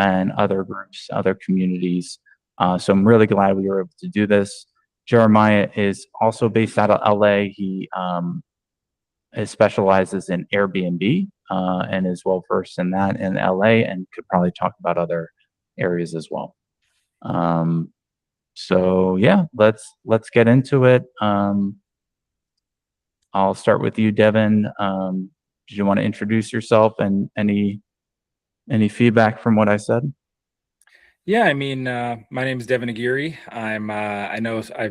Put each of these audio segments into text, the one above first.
and other groups, other communities. So I'm really glad we were able to do this. Jeremiah is also based out of LA. He specializes in Airbnb and is well versed in that in LA, and could probably talk about other areas as well. So yeah, let's get into it. I'll start with you, Devin. Did you want to introduce yourself and any feedback from what I said? Yeah, I mean, my name is Devin Aguirre. I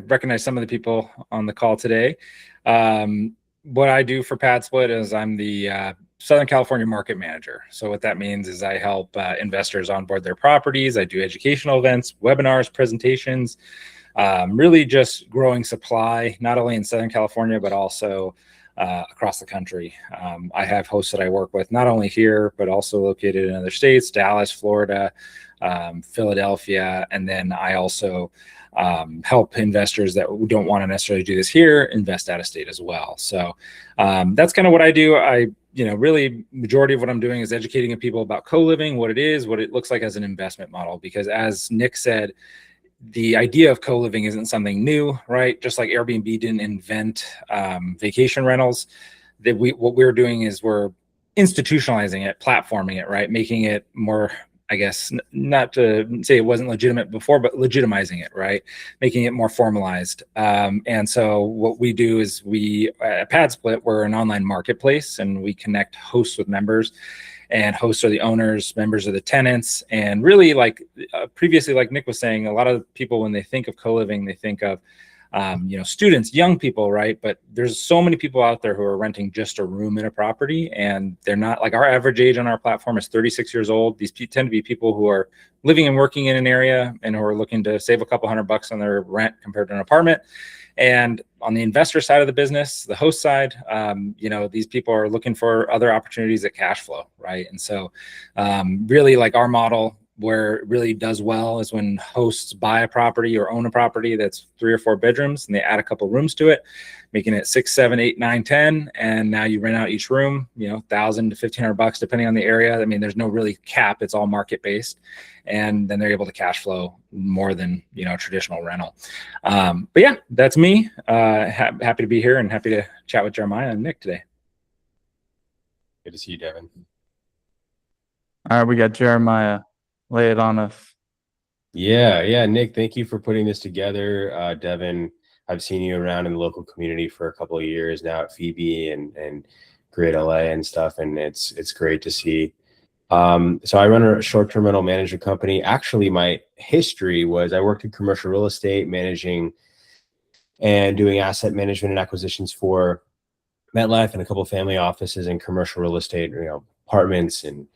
recognize some of the people on the call today. What I do for PadSplit is I'm the Southern California market manager. So what that means is I help investors onboard their properties. I do educational events, webinars, presentations, really just growing supply, not only in Southern California, but also across the country. I have hosts that I work with, not only here, but also located in other states, Dallas, Florida, Philadelphia. And then I also help investors that don't want to necessarily do this here invest out of state as well. So that's kind of what I do. Really majority of what I'm doing is educating people about co-living, what it is, what it looks like as an investment model. Because as Nick said, the idea of co-living isn't something new, right? Just like Airbnb didn't invent vacation rentals, what we're doing is we're institutionalizing it, platforming it, right? Making it more, I guess, not to say it wasn't legitimate before, but legitimizing it, right? Making it more formalized. And so what we do is at PadSplit, we're an online marketplace, and we connect hosts with members. And hosts are the owners, members are the tenants. And really, like previously, like Nick was saying, a lot of people, when they think of co-living, they think of students, young people, right? But there's so many people out there who are renting just a room in a property, and they're not, like, our average age on our platform is 36 years old. These tend to be people who are living and working in an area and who are looking to save a couple $100 on their rent compared to an apartment. And on the investor side of the business, the host side, these people are looking for other opportunities at cash flow, right? And so really, like, our model, where it really does well is when hosts buy a property or own a property that's 3 or 4 bedrooms, and they add a couple rooms to it, making it 6, 7, 8, 9, 10. And now you rent out each room, $1,000 to $1,500, depending on the area. I mean, there's no really cap. It's all market based. And then they're able to cash flow more than, traditional rental. But yeah, that's me. Happy to be here and happy to chat with Jeremiah and Nick today. Good to see you, Devin. All right, we got Jeremiah. Lay it on us. Yeah, Nick, thank you for putting this together. Devin, I've seen you around in the local community for a couple of years now at Phoebe and Grid LA and stuff, and it's great to see. So I run a short-term rental management company. Actually, my history was I worked in commercial real estate, managing and doing asset management and acquisitions for MetLife and a couple of family offices in commercial real estate, apartments and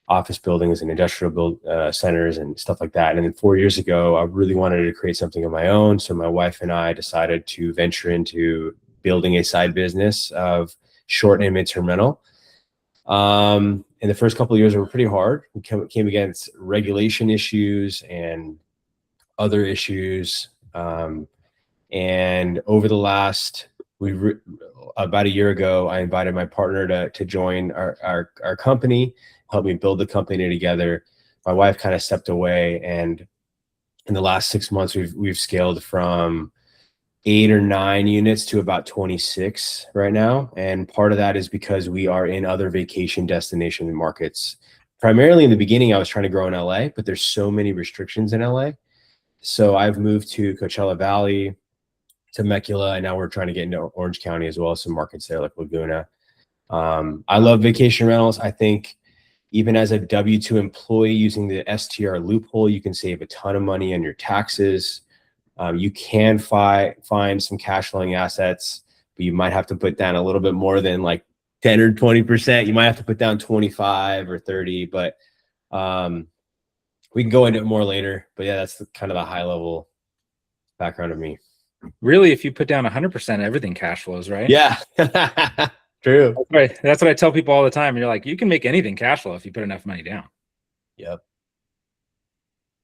office buildings and industrial centers and stuff like that. And then 4 years ago, I really wanted to create something of my own. So my wife and I decided to venture into building a side business of short and midterm rental. And the first couple of years were pretty hard. We came against regulation issues and other issues. And over the last, about a year ago, I invited my partner to join our company, help me build the company together. My wife kind of stepped away, and in the last 6 months, we've scaled from 8 or 9 units to about 26 right now. And part of that is because we are in other vacation destination markets. Primarily in the beginning, I was trying to grow in LA, but there's so many restrictions in LA. So I've moved to Coachella Valley, Temecula, and now we're trying to get into Orange County as well, some markets there like Laguna. I love vacation rentals. I think even as a W-2 employee using the STR loophole, you can save a ton of money on your taxes. You can find some cash flowing assets, but you might have to put down a little bit more than like 10 or 20%. You might have to put down 25 or 30, but we can go into it more later. But yeah, that's kind of the high level background of me. Really, if you put down 100%, everything cash flows, right? Yeah, true. Right. That's what I tell people all the time. You're like, you can make anything cash flow if you put enough money down. Yep.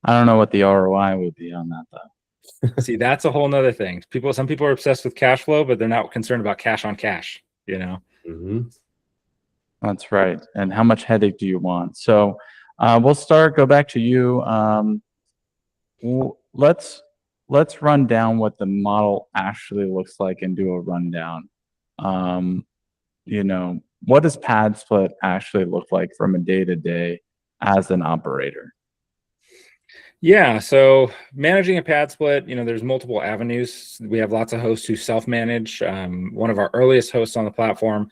I don't know what the ROI would be on that though. See, that's a whole nother thing. Some people are obsessed with cash flow, but they're not concerned about cash on cash, Mm-hmm. That's right. And how much headache do you want? So Go back to you. Let's run down what the model actually looks like and do a rundown. What does PadSplit actually look like from a day-to-day as an operator? Yeah, so managing a PadSplit, there's multiple avenues. We have lots of hosts who self-manage. One of our earliest hosts on the platform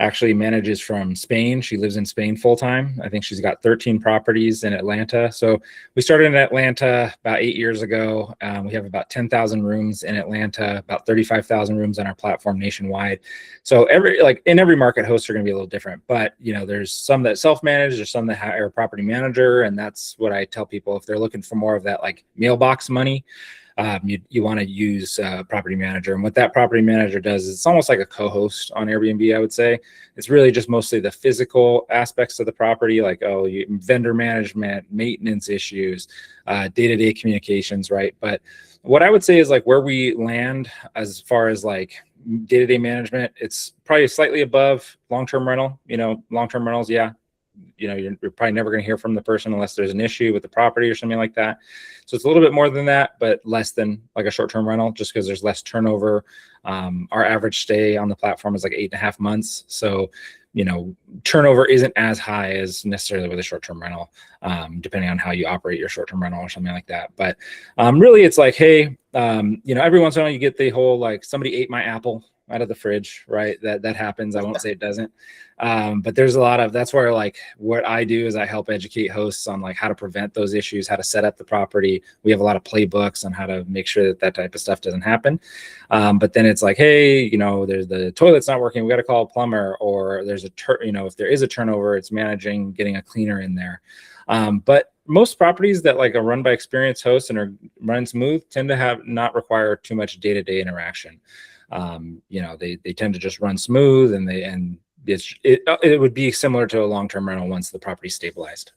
actually manages from Spain. She lives in Spain full time. I think she's got 13 properties in Atlanta. So we started in Atlanta about 8 years ago. We have about 10,000 rooms in Atlanta, about 35,000 rooms on our platform nationwide. So in every market, hosts are going to be a little different, but there's some that self-manage, there's some that hire a property manager. And that's what I tell people if they're looking for more of that like mailbox money. You want to use a property manager. And what that property manager does is it's almost like a co-host on Airbnb, I would say. It's really just mostly the physical aspects of the property, like, vendor management, maintenance issues, day-to-day communications, right? But what I would say is like where we land as far as like day-to-day management, it's probably slightly above long-term rental. Long-term rentals, yeah. You're probably never going to hear from the person unless there's an issue with the property or something like that. So it's a little bit more than that, but less than like a short-term rental, just because there's less turnover. Our average stay on the platform is like 8.5 months. So, turnover isn't as high as necessarily with a short-term rental, depending on how you operate your short-term rental or something like that. But really it's like, hey, every once in a while you get the whole, like, somebody ate my apple out of the fridge, right? That happens. I won't say it doesn't. But there's that's where like what I do is I help educate hosts on like how to prevent those issues, how to set up the property. We have a lot of playbooks on how to make sure that type of stuff doesn't happen. But then it's like, hey, there's the toilet's not working. We got to call a plumber, or there's if there is a turnover, it's managing getting a cleaner in there. But most properties that like are run by experienced hosts and are run smooth tend to not require too much day-to-day interaction. They tend to just run smooth, and it would be similar to a long-term rental once the property's stabilized.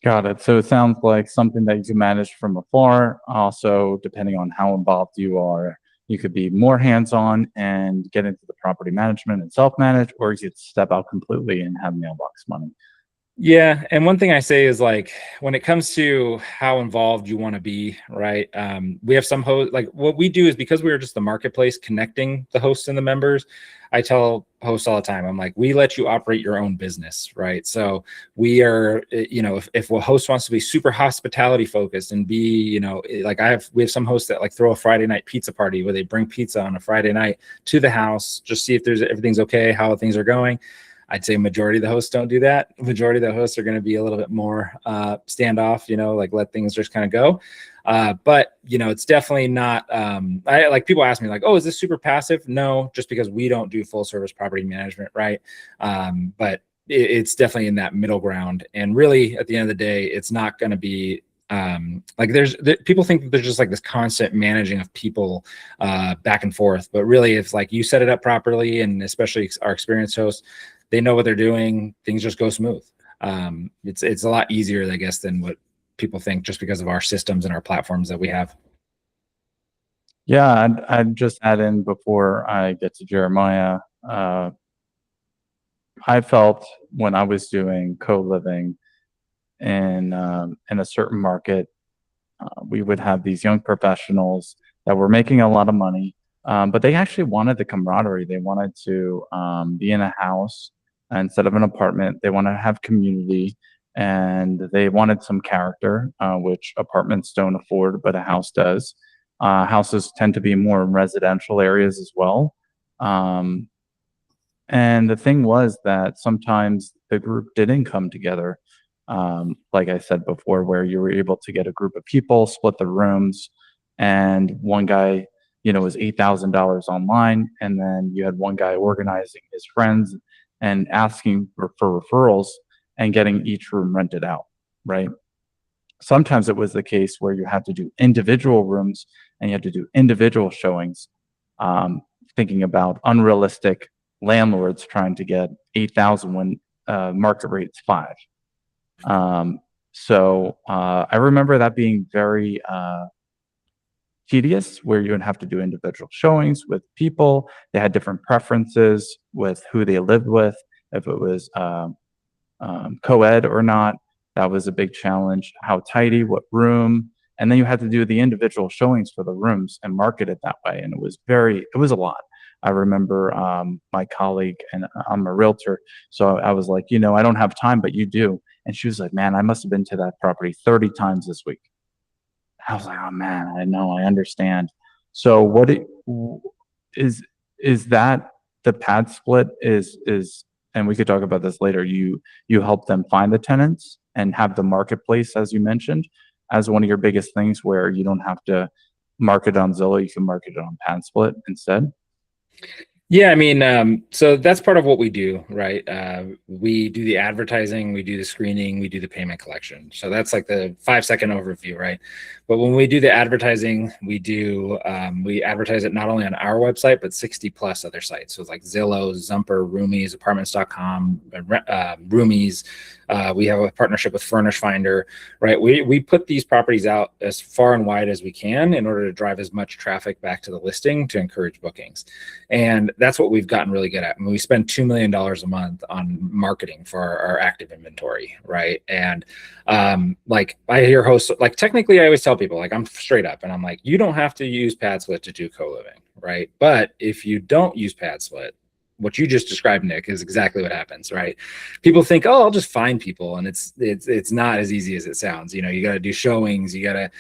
Got it. So it sounds like something that you can manage from afar. Also, depending on how involved you are, you could be more hands-on and get into the property management and self-manage, or you could step out completely and have mailbox money. Yeah, and one thing I say is like when it comes to how involved you want to be, right? We have some hosts, like what we do is because we're just the marketplace connecting the hosts and the members. I tell hosts all the time, I'm like, we let you operate your own business, right? So we are, if a host wants to be super hospitality focused and be, like we have some hosts that like throw a Friday night pizza party where they bring pizza on a Friday night to the house, just see if everything's okay, how things are going. I'd say majority of the hosts don't do that. Majority of the hosts are going to be a little bit more standoff, like let things just kind of go. But it's definitely not. I like people ask me like, "Oh, is this super passive?" No, just because we don't do full service property management, right? But it's definitely in that middle ground. And really, at the end of the day, it's not going to be like people think that there's just like this constant managing of people back and forth. But really, if like you set it up properly, and especially our experienced hosts, they know what they're doing, things just go smooth. It's a lot easier, I guess, than what people think, just because of our systems and our platforms that we have. Yeah, I'd just add in before I get to Jeremiah. I felt when I was doing co-living in a certain market, we would have these young professionals that were making a lot of money, but they actually wanted the camaraderie. They wanted to be in a house instead of an apartment. They want to have community, and they wanted some character, which apartments don't afford, but a house does. Houses tend to be more in residential areas as well. And the thing was that sometimes the group didn't come together. Like I said before, where you were able to get a group of people, split the rooms, and one guy, was $8,000 online, and then you had one guy organizing his friends and asking for referrals and getting each room rented out, right? Sometimes it was the case where you had to do individual rooms and you had to do individual showings, thinking about unrealistic landlords trying to get 8,000 when market rate is 5. So I remember that being very tedious, where you would have to do individual showings with people. They had different preferences with who they lived with. If it was co-ed or not. That was a big challenge. How tidy, what room, and then you had to do the individual showings for the rooms and market it that way. And it was a lot. I remember my colleague, and I'm a realtor, so I was like, I don't have time, but you do. And she was like, man, I must have been to that property 30 times this week. I was like, oh man, I know, I understand. So is that the pad split is, and we could talk about this later. You help them find the tenants and have the marketplace, as you mentioned, as one of your biggest things, where you don't have to market on Zillow, you can market it on PadSplit instead. Yeah, I mean, so that's part of what we do, right? We do the advertising, we do the screening, we do the payment collection. So that's like the 5-second overview, right? But when we do the advertising, we advertise it not only on our website, but 60 plus other sites. So it's like Zillow, Zumper, Roomies, Apartments.com, Roomies. We have a partnership with Furnish Finder, right? We put these properties out as far and wide as we can in order to drive as much traffic back to the listing to encourage bookings. And that's what we've gotten really good at. I mean, we spend $2 million a month on marketing for our active inventory, right? And like I hear hosts, like technically I always tell people, like I'm straight up and I'm like, you don't have to use PadSplit to do co-living, right? But if you don't use PadSplit, what you just described, Nick, is exactly what happens, right? People think, oh, I'll just find people, and it's not as easy as it sounds. You got to do showings, you got to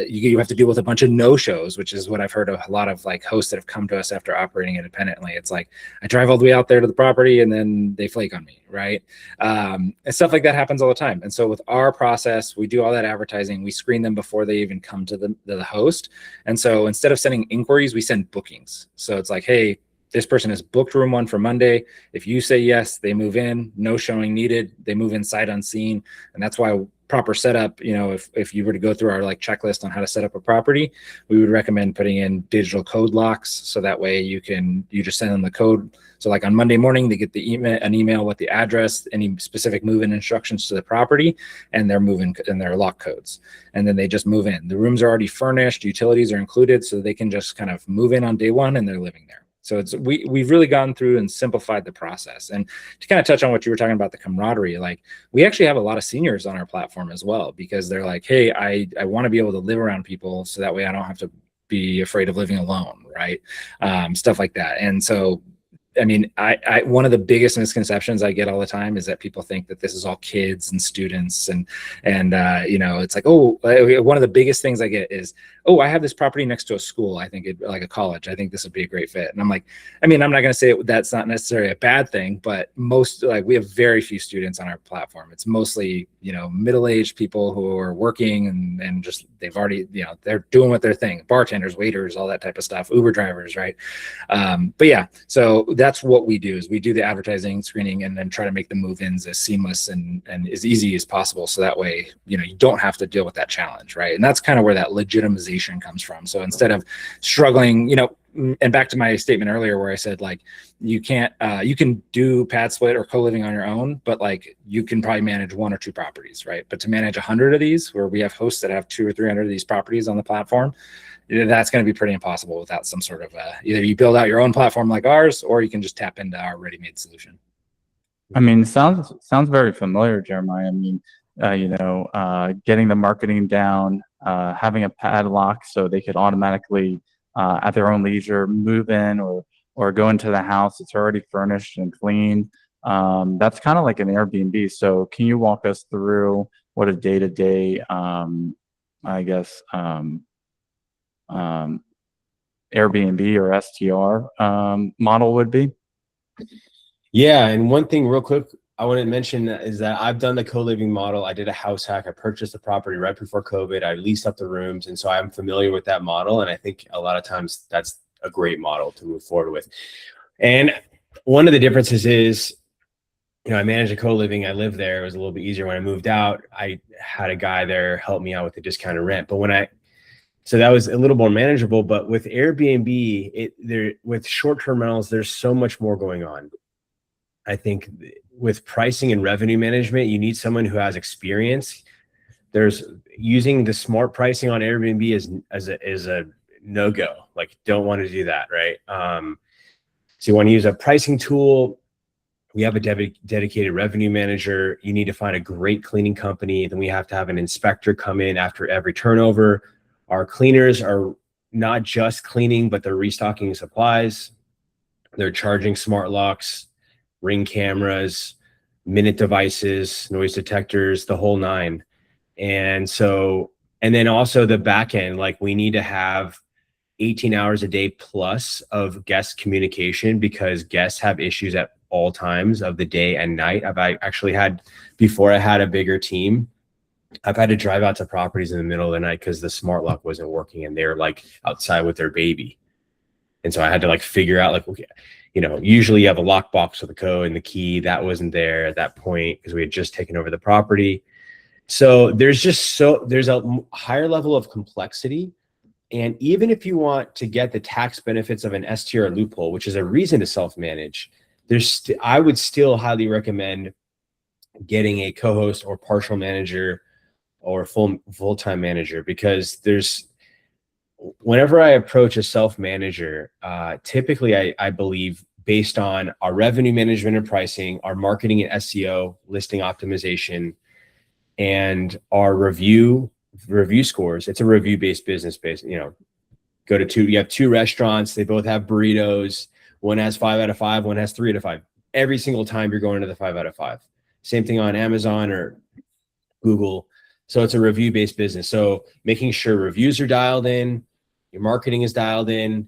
you have to deal with a bunch of no-shows, which is what I've heard of a lot of like hosts that have come to us after operating independently. It's like I drive all the way out there to the property, and then they flake on me, right? And stuff like that happens all the time. And so with our process, we do all that advertising, we screen them before they even come to the host. And so instead of sending inquiries, we send bookings. So it's like, hey, this person has booked room 1 for Monday. If you say yes, they move in, no showing needed. They move in sight unseen. And that's why proper setup, if you were to go through our like checklist on how to set up a property, we would recommend putting in digital code locks. So that way you just send them the code. So like on Monday morning, they get an email with the address, any specific move-in instructions to the property, and their move-in and their lock codes. And then they just move in. The rooms are already furnished, utilities are included, so they can just kind of move in on day 1 and they're living there. So we've really gone through and simplified the process. And to kind of touch on what you were talking about, the camaraderie, like we actually have a lot of seniors on our platform as well, because they're like, hey, I want to be able to live around people so that way I don't have to be afraid of living alone, right? Stuff like that. And so, I mean, I one of the biggest misconceptions I get all the time is that people think that this is all kids and students and it's like, oh, one of the biggest things I get is, oh, I have this property next to a school. I think like a college. I think this would be a great fit. And I'm like, I mean, I'm not going to say that's not necessarily a bad thing, but we have very few students on our platform. It's mostly, middle-aged people who are working and just, they've already, they're doing what their thing, bartenders, waiters, all that type of stuff, Uber drivers, right? But yeah, so that's what we do is we do the advertising, screening, and then try to make the move-ins as seamless and as easy as possible. So that way, you don't have to deal with that challenge, right? And that's kind of where that legitimization comes from. So instead of struggling, and back to my statement earlier where I said, like, you can't, you can do PadSplit or co-living on your own, but like you can probably manage 1 or 2 properties, right? But to manage 100 of these, where we have hosts that have 200 or 300 of these properties on the platform, that's going to be pretty impossible without some sort of either you build out your own platform like ours, or you can just tap into our ready-made solution. I mean, sounds very familiar, Jeremiah. I mean, getting the marketing down, having a padlock so they could automatically, at their own leisure, move in or go into the house. It's already furnished and clean. That's kind of like an Airbnb. So can you walk us through what a day-to-day, Airbnb or STR model would be? Yeah, and one thing real quick I want to mention is that I've done the co-living model. I did a house hack. I purchased the property right before COVID. I leased up the rooms, and so I'm familiar with that model. And I think a lot of times that's a great model to move forward with. And one of the differences is, I managed a co-living. I lived there. It was a little bit easier. When I moved out, I had a guy there help me out with the discounted rent. But so that was a little more manageable. But with Airbnb, with short-term rentals, there's so much more going on. I think with pricing and revenue management, you need someone who has experience. There's using the smart pricing on Airbnb is a no-go. Like, don't want to do that, right? So you want to use a pricing tool. We have a dedicated revenue manager. You need to find a great cleaning company. Then we have to have an inspector come in after every turnover. Our cleaners are not just cleaning, but they're restocking supplies. They're charging smart locks, ring cameras, minute devices, noise detectors, the whole nine. And so, and then also the back end, like we need to have 18 hours a day plus of guest communication, because guests have issues at all times of the day and night. I've actually had, before I had a bigger team, I've had to drive out to properties in the middle of the night because the smart lock wasn't working and they're like outside with their baby. And so I had to like figure out, like, okay, you know, usually you have a lockbox with a code and the key that wasn't there at that point because we had just taken over the property. So there's a higher level of complexity. And even if you want to get the tax benefits of an STR loophole, which is a reason to self-manage, I would still highly recommend getting a co-host or partial manager or full-time manager, because whenever I approach a self-manager, typically I believe, based on our revenue management and pricing, our marketing and SEO, listing optimization, and our review scores. It's a review-based business. You know, you have two restaurants. They both have burritos. One has 5 out of 5. One has 3 out of 5. Every single time you're going to the 5 out of 5. Same thing on Amazon or Google. So it's a review-based business. So making sure reviews are dialed in, your marketing is dialed in,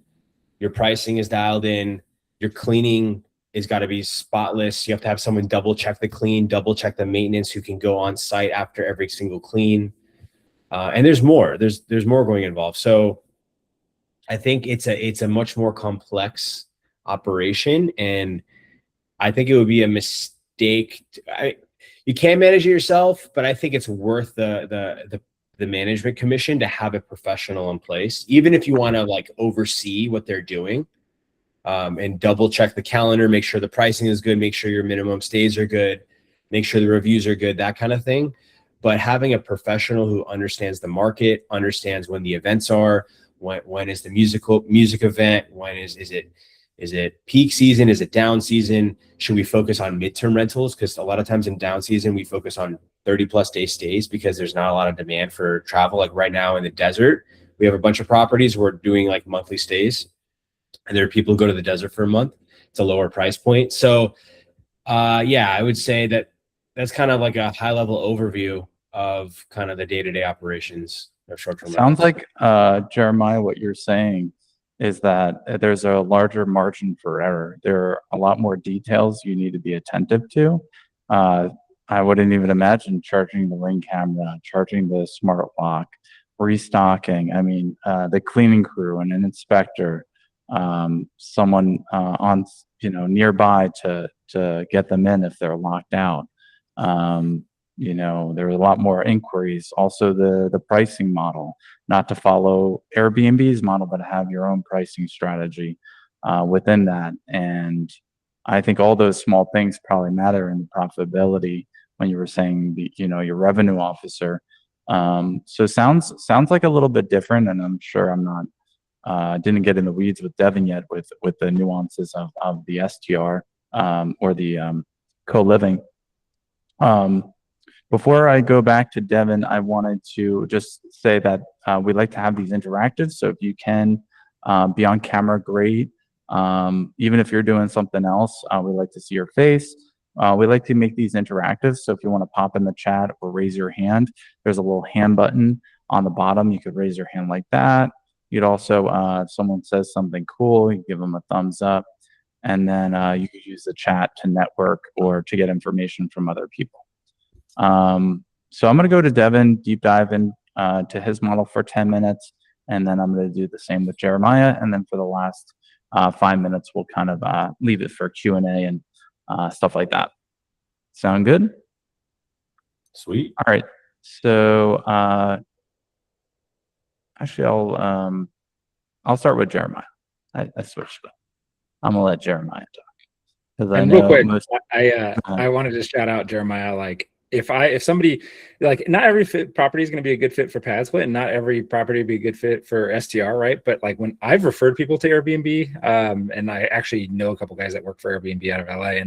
your pricing is dialed in, your cleaning is got to be spotless. You have to have someone double check the clean, double check the maintenance, who can go on site after every single clean. And there's more. There's more going involved. So I think it's a much more complex operation, and I think it would be a mistake. You can manage it yourself, but I think it's worth the management commission to have a professional in place, even if you want to like oversee what they're doing, and double check the calendar, make sure the pricing is good, make sure your minimum stays are good, make sure the reviews are good, that kind of thing. But having a professional who understands the market, understands when the events are, when is the music event, when is it peak season, is it down season, should we focus on midterm rentals? Because a lot of times in down season we focus on 30+ day stays because there's not a lot of demand for travel. Like right now in the desert, we have a bunch of properties we're doing like monthly stays, and there are people who go to the desert for a month. It's a lower price point. So yeah, I would say that's kind of like a high level overview of kind of the day-to-day operations of short-term Sounds rentals. like, Jeremiah, what you're saying is that there's a larger margin for error. There are a lot more details you need to be attentive to. I wouldn't even imagine charging the ring camera, charging the smart lock, restocking. I mean, the cleaning crew and an inspector, someone on nearby to get them in if they're locked out. There's a lot more inquiries. Also, the pricing model, not to follow Airbnb's model, but have your own pricing strategy within that. And I think all those small things probably matter in the profitability when you were saying your revenue officer. So sounds like a little bit different, and I'm sure I'm not didn't get in the weeds with Devin yet with the nuances of the STR or the co-living. Before I go back to Devin, I wanted to just say that we like to have these interactive. So if you can be on camera, great. Even if you're doing something else, we like to see your face. We like to make these interactive. So if you want to pop in the chat or raise your hand, there's a little hand button on the bottom. You could raise your hand like that. You'd also, if someone says something cool, you give them a thumbs up. And then you could use the chat to network or to get information from other people. So I'm going to go to Devin, deep dive in to his model for 10 minutes, and then I'm going to do the same with Jeremiah. And then for the last 5 minutes, we'll kind of leave it for Q&A and stuff like that. Sound good? Sweet. All right. So actually, I'll start with Jeremiah. I switched them. I'm going to let Jeremiah talk. And real quick, I wanted to shout out Jeremiah. Like, if somebody, like, not every property is going to be a good fit for PadSplit, and not every property would be a good fit for STR, right? But like when I've referred people to Airbnb, and I actually know a couple guys that work for Airbnb out of LA,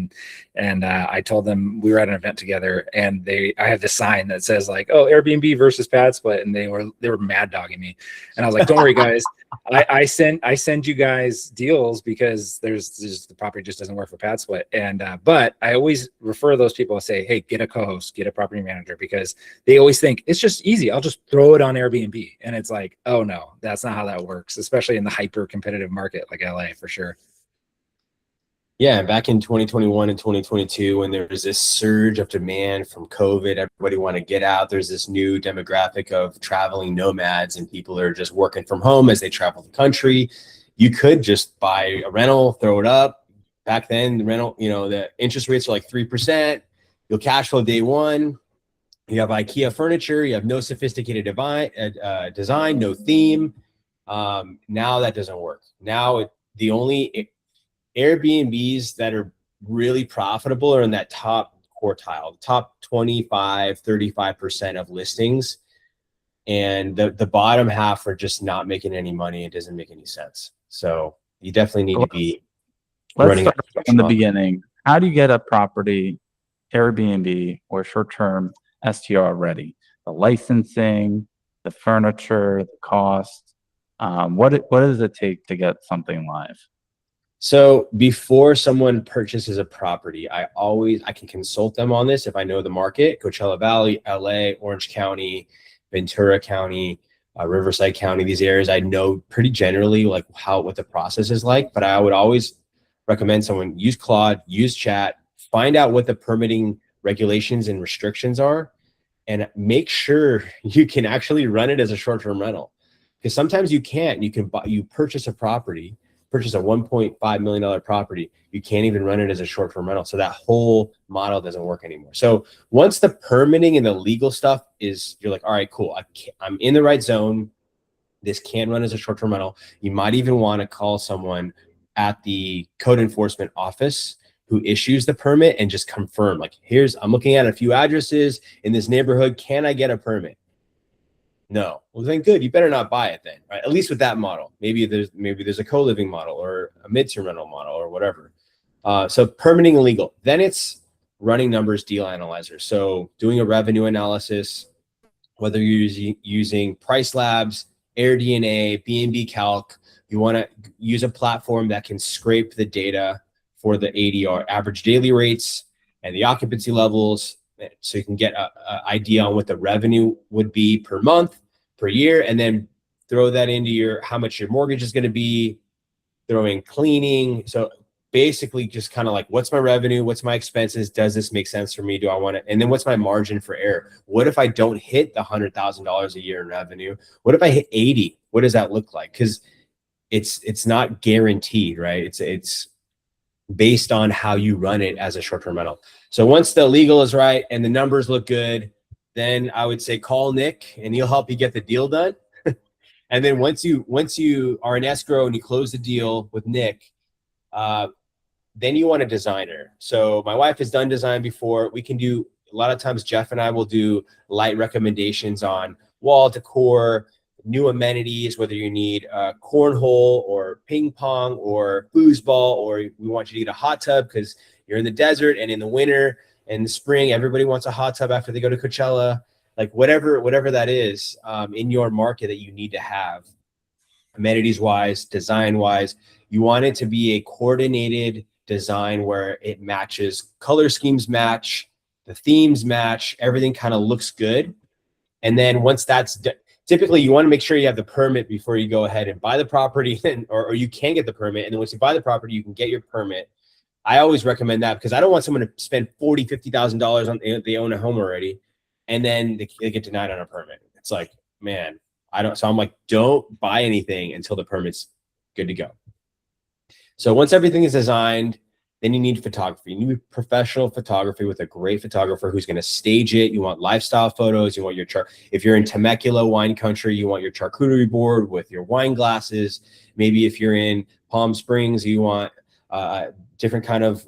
and I told them we were at an event together, and I have this sign that says like, oh, Airbnb versus PadSplit, and they were mad dogging me, and I was like, don't worry guys, I send you guys deals because the property just doesn't work for PadSplit, and but I always refer those people and say, hey, get a co-host, get a property manager, because they always think it's just easy, I'll just throw it on Airbnb, and it's like, oh no, that's not how that works, especially in the hyper competitive market like LA, for sure. Yeah, back in 2021 and 2022, when there was this surge of demand from COVID, everybody wanted to get out. There's this new demographic of traveling nomads, and people are just working from home as they travel the country. You could just buy a rental, throw it up. Back then, the rental, the interest rates are like 3%. You'll cash flow day one. You have IKEA furniture. You have no sophisticated design, no theme. Now that doesn't work. Now the only Airbnbs that are really profitable are in that top quartile, top 25, 35% of listings. And the bottom half are just not making any money. It doesn't make any sense. So you definitely need to be running. Let's start from the beginning. How do you get a property Airbnb or short-term STR ready? The licensing, the furniture, the cost. What does it take to get something live? So before someone purchases a property, I can consult them on this if I know the market. Coachella Valley, LA, Orange County, Ventura County, Riverside County, these areas I know pretty generally like what the process is like. But I would always recommend someone use Claude, use chat, find out what the permitting regulations and restrictions are, and make sure you can actually run it as a short-term rental. Because sometimes you can't. You purchase a property, purchase a $1.5 million property, you can't even run it as a short-term rental. So that whole model doesn't work anymore. So once the permitting and the legal stuff you're like, all right, cool, I'm in the right zone. This can run as a short-term rental. You might even want to call someone at the code enforcement office who issues the permit and just confirm, like, I'm looking at a few addresses in this neighborhood. Can I get a permit? No. Well, then good. You better not buy it then, right? At least with that model. Maybe there's a co-living model or a mid-term rental model or whatever. So permitting and legal. Then it's running numbers, deal analyzer. So doing a revenue analysis, whether you're using Price Labs, AirDNA, B&B Calc, you want to use a platform that can scrape the data for the ADR, average daily rates, and the occupancy levels, so you can get an idea on what the revenue would be per month, per year, and then throw that into how much your mortgage is going to be, throw in cleaning. So basically just kind of like, what's my revenue? What's my expenses? Does this make sense for me? Do I want it? And then what's my margin for error? What if I don't hit the $100,000 a year in revenue? What if I hit 80? What does that look like? Because it's not guaranteed, right? It's based on how you run it as a short-term rental. So once the legal is right and the numbers look good, then I would say call Nick and he'll help you get the deal done. And then once you are in escrow and you close the deal with Nick, then you want a designer. So my wife has done design before. We can do, a lot of times Jeff and I will do light recommendations on wall decor, new amenities, whether you need a cornhole or ping pong or foosball, or we want you to get a hot tub because you're in the desert, and in the winter and the spring, everybody wants a hot tub after they go to Coachella. Like whatever that is in your market that you need to have, amenities wise, design wise, you want it to be a coordinated design where it matches, color schemes match, the themes match, everything kind of looks good. And then once that's typically, you want to make sure you have the permit before you go ahead and buy the property, or you can get the permit. And then once you buy the property, you can get your permit. I always recommend that because I don't want someone to spend $40,000, $50,000 on, they own a home already, and then they get denied on a permit. It's like, man, so I'm like, don't buy anything until the permit's good to go. So once everything is designed, then you need photography. You need professional photography with a great photographer who's going to stage it. You want lifestyle photos. You want if you're in Temecula wine country, you want your charcuterie board with your wine glasses. Maybe if you're in Palm Springs, you want different kind of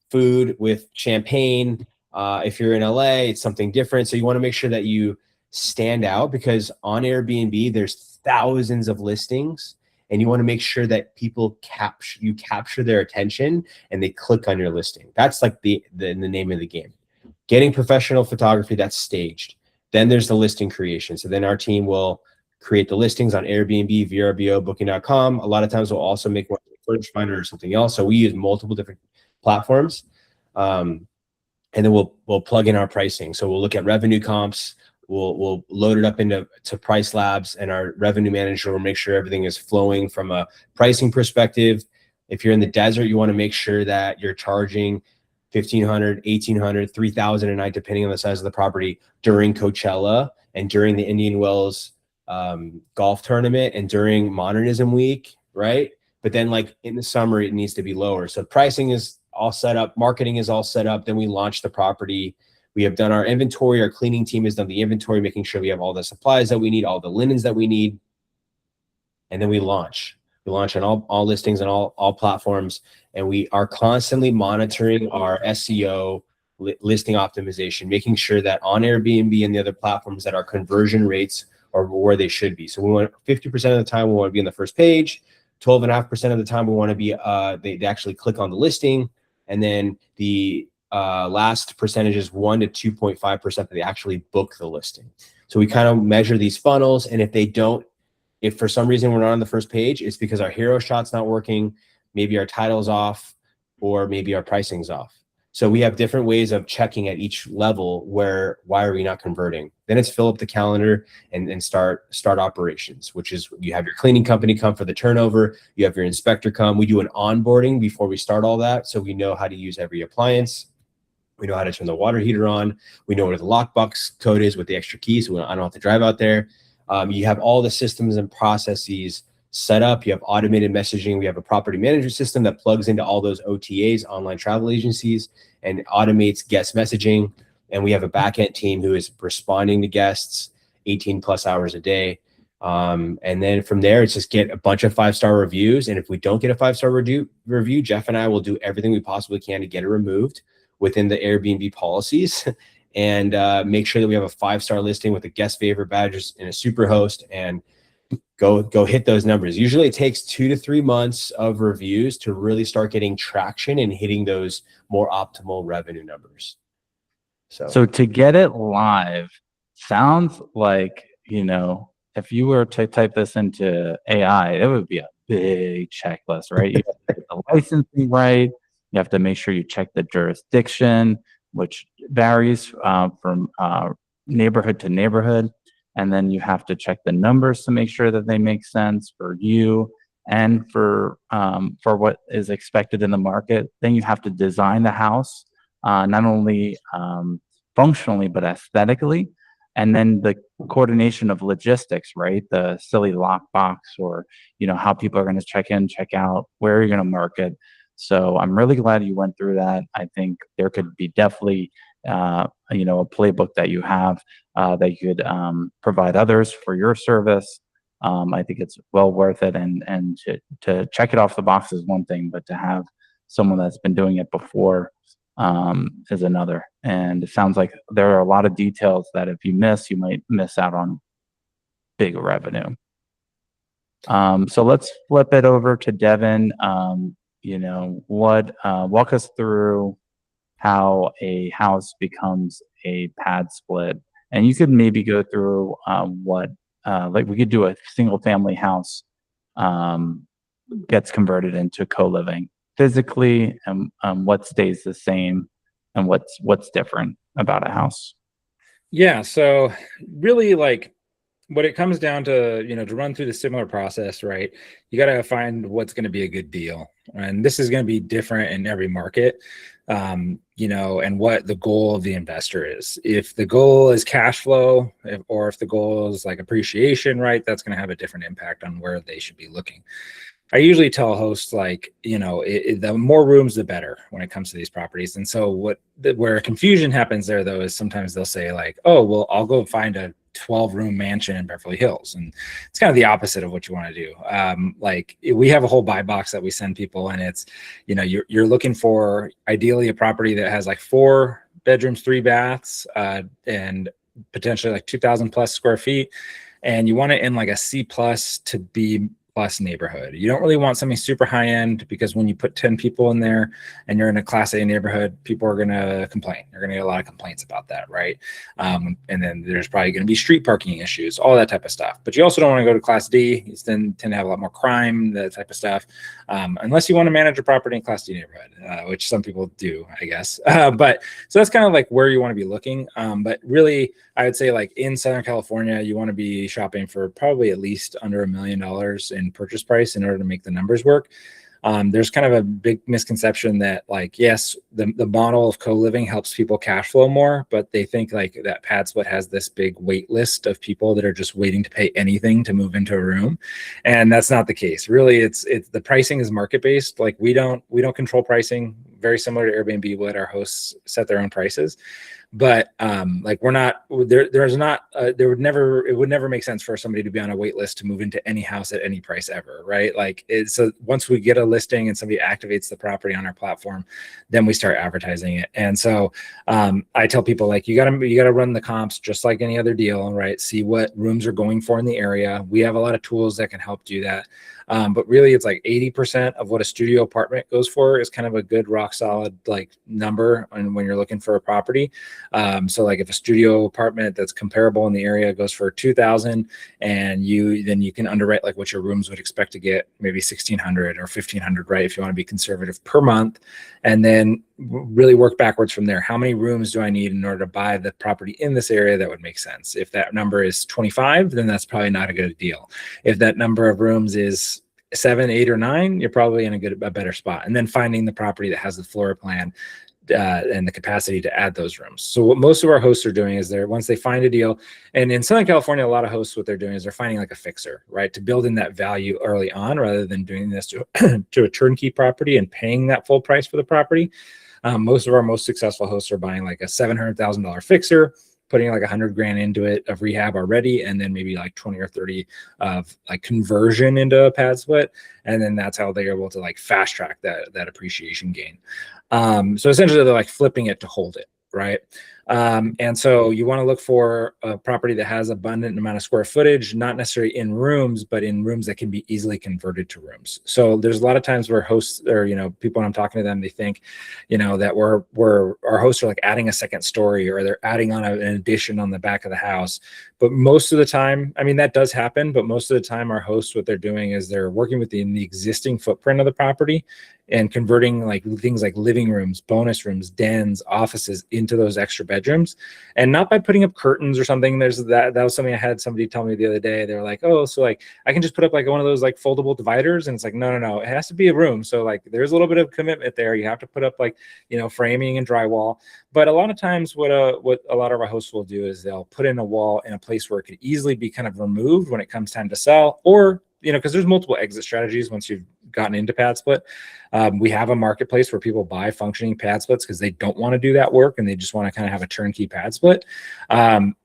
food with champagne. If you're in LA, it's something different. So you want to make sure that you stand out, because on Airbnb, there's thousands of listings, and you want to make sure that people capture their attention and they click on your listing. That's like the name of the game. Getting professional photography, that's staged. Then there's the listing creation. So then our team will create the listings on Airbnb, VRBO, Booking.com. A lot of times we'll also make one Furnish Finder or something else. So we use multiple different platforms. And then we'll plug in our pricing. So we'll look at revenue comps. We'll load it up into Price Labs, and our revenue manager will make sure everything is flowing from a pricing perspective. If you're in the desert, you want to make sure that you're charging $1,500, $1,800, $3,000 a night, depending on the size of the property, during Coachella and during the Indian Wells golf tournament and during Modernism Week, right? But then like in the summer, it needs to be lower. So pricing is all set up, marketing is all set up. Then we launch the property. We have done our inventory. Our cleaning team has done the inventory, making sure we have all the supplies that we need, all the linens that we need. And then we launch. We launch on all listings and all platforms. And we are constantly monitoring our SEO, listing optimization, making sure that on Airbnb and the other platforms that our conversion rates are where they should be. So we want 50% of the time we want to be on the first page. 12.5% of the time we want to be, they actually click on the listing. And then the last percentage is 1 to 2.5% that they actually book the listing. So we kind of measure these funnels. And if for some reason we're not on the first page, it's because our hero shot's not working, maybe our title's off, or maybe our pricing's off. So we have different ways of checking at each level why are we not converting? Then it's fill up the calendar and start operations, which is you have your cleaning company come for the turnover, you have your inspector come. We do an onboarding before we start all that, so we know how to use every appliance. We know how to turn the water heater on. We know what the lockbox code is with the extra key, so I don't have to drive out there. You have all the systems and processes set up. You have automated messaging. We have a property management system that plugs into all those OTAs, online travel agencies, and automates guest messaging. And we have a backend team who is responding to guests 18 plus hours a day. And then from there, it's just get a bunch of 5-star reviews. And if we don't get a 5-star review, Jeff and I will do everything we possibly can to get it removed within the Airbnb policies and make sure that we have a 5-star listing with a guest favorite badge and a super host, and go hit those numbers. Usually it takes 2 to 3 months of reviews to really start getting traction and hitting those more optimal revenue numbers. So to get it live sounds like, if you were to type this into AI, it would be a big checklist, right? You have to get the licensing right. You have to make sure you check the jurisdiction, which varies from neighborhood to neighborhood. And then you have to check the numbers to make sure that they make sense for you and for what is expected in the market. Then you have to design the house, not only functionally, but aesthetically. And then the coordination of logistics, right? The silly lockbox, or, how people are going to check in, check out, where you're going to market. So I'm really glad you went through that. I think there could be definitely, a playbook that you have that you could provide others for your service. I think it's well worth it. And to check it off the box is one thing, but to have someone that's been doing it before is another. And it sounds like there are a lot of details that if you might miss out on big revenue. So let's flip it over to Devin. Walk us through how a house becomes a PadSplit, and you could maybe go through like we could do a single family house gets converted into co-living physically, and what stays the same and what's different about a house. Yeah, so really, like, what it comes down to, to run through the similar process, right? You got to find what's going to be a good deal. And this is going to be different in every market, and what the goal of the investor is. If the goal is cash flow, or if the goal is like appreciation, right, that's going to have a different impact on where they should be looking. I usually tell hosts, like, the more rooms, the better when it comes to these properties. And so where confusion happens there, though, is sometimes they'll say, like, oh, well, I'll go find a 12-room mansion in Beverly Hills. And it's kind of the opposite of what you want to do. Like, we have a whole buy box that we send people, and it's, you're looking for ideally a property that has like 4 bedrooms, 3 baths, and potentially like 2,000 plus square feet. And you want it in like a C plus to B plus neighborhood. You don't really want something super high end, because when you put 10 people in there and you're in a class A neighborhood, people are going to complain. You're going to get a lot of complaints about that, right? And then there's probably going to be street parking issues, all that type of stuff. But you also don't want to go to class D. You tend to have a lot more crime, that type of stuff, unless you want to manage a property in class D neighborhood, which some people do, I guess. But so that's kind of like where you want to be looking. But really, I would say like in Southern California, you want to be shopping for probably at least under $1 million in purchase price in order to make the numbers work. There's kind of a big misconception that like, yes, the model of co-living helps people cash flow more, but they think like that PadSplit has this big wait list of people that are just waiting to pay anything to move into a room. And that's not the case. Really, it's the pricing is market-based. Like we don't control pricing. Very similar to Airbnb, we let our hosts set their own prices. But like we're not there. It would never make sense for somebody to be on a wait list to move into any house at any price ever, right? Like so once we get a listing and somebody activates the property on our platform, then we start advertising it. And so I tell people like you gotta run the comps just like any other deal, right? See what rooms are going for in the area. We have a lot of tools that can help do that. But really it's like 80% of what a studio apartment goes for is kind of a good rock solid like number when you're looking for a property. So like if a studio apartment that's comparable in the area goes for 2,000, and then you can underwrite like what your rooms would expect to get, maybe 1,600 or 1,500, right? If you want to be conservative per month, and then really work backwards from there. How many rooms do I need in order to buy the property in this area that would make sense? If that number is 25, then that's probably not a good deal. If that number of rooms is 7, 8, or 9, you're probably in a better spot. And then finding the property that has the floor plan and the capacity to add those rooms. So what most of our hosts are doing is once they find a deal, and in Southern California, a lot of hosts, what they're doing is they're finding like a fixer, right? To build in that value early on, rather than doing this to a turnkey property and paying that full price for the property. Most of our most successful hosts are buying like a $700,000 fixer, putting like 100 grand into it of rehab already, and then maybe like 20 or 30 of like conversion into a PadSplit. And then that's how they're able to like fast track that appreciation gain. So essentially they're like flipping it to hold it, right? And so you want to look for a property that has abundant amount of square footage, not necessarily in rooms, but in rooms that can be easily converted to rooms. So there's a lot of times where hosts or, people, when I'm talking to them, they think, that our hosts are like adding a second story, or they're adding on an addition on the back of the house. But most of the time, I mean, that does happen, but most of the time our hosts, what they're doing is they're working within the existing footprint of the property and converting like things like living rooms, bonus rooms, dens, offices into those extra bedrooms, and not by putting up curtains or something. That was something I had somebody tell me the other day. They were like, oh, so like I can just put up like one of those like foldable dividers, and it's like, no, it has to be a room. So like there's a little bit of commitment there. You have to put up like, framing and drywall. But a lot of times what a lot of our hosts will do is they'll put in a wall in a place where it could easily be kind of removed when it comes time to sell, or because there's multiple exit strategies once you've gotten into PadSplit. We have a marketplace where people buy functioning PadSplits because they don't want to do that work and they just want to kind of have a turnkey PadSplit,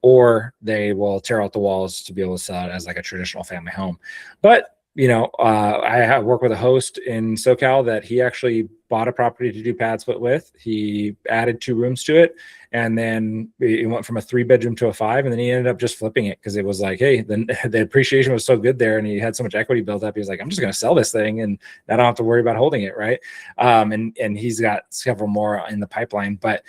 or they will tear out the walls to be able to sell it as like a traditional family home. But I have worked with a host in SoCal that he actually bought a property to do PadSplit with. He added 2 rooms to it, and then he went from a 3-bedroom to a 5, and then he ended up just flipping it because it was like, hey, the appreciation was so good there, and he had so much equity built up. He was like, I'm just going to sell this thing, and I don't have to worry about holding it, right? And he's got several more in the pipeline, but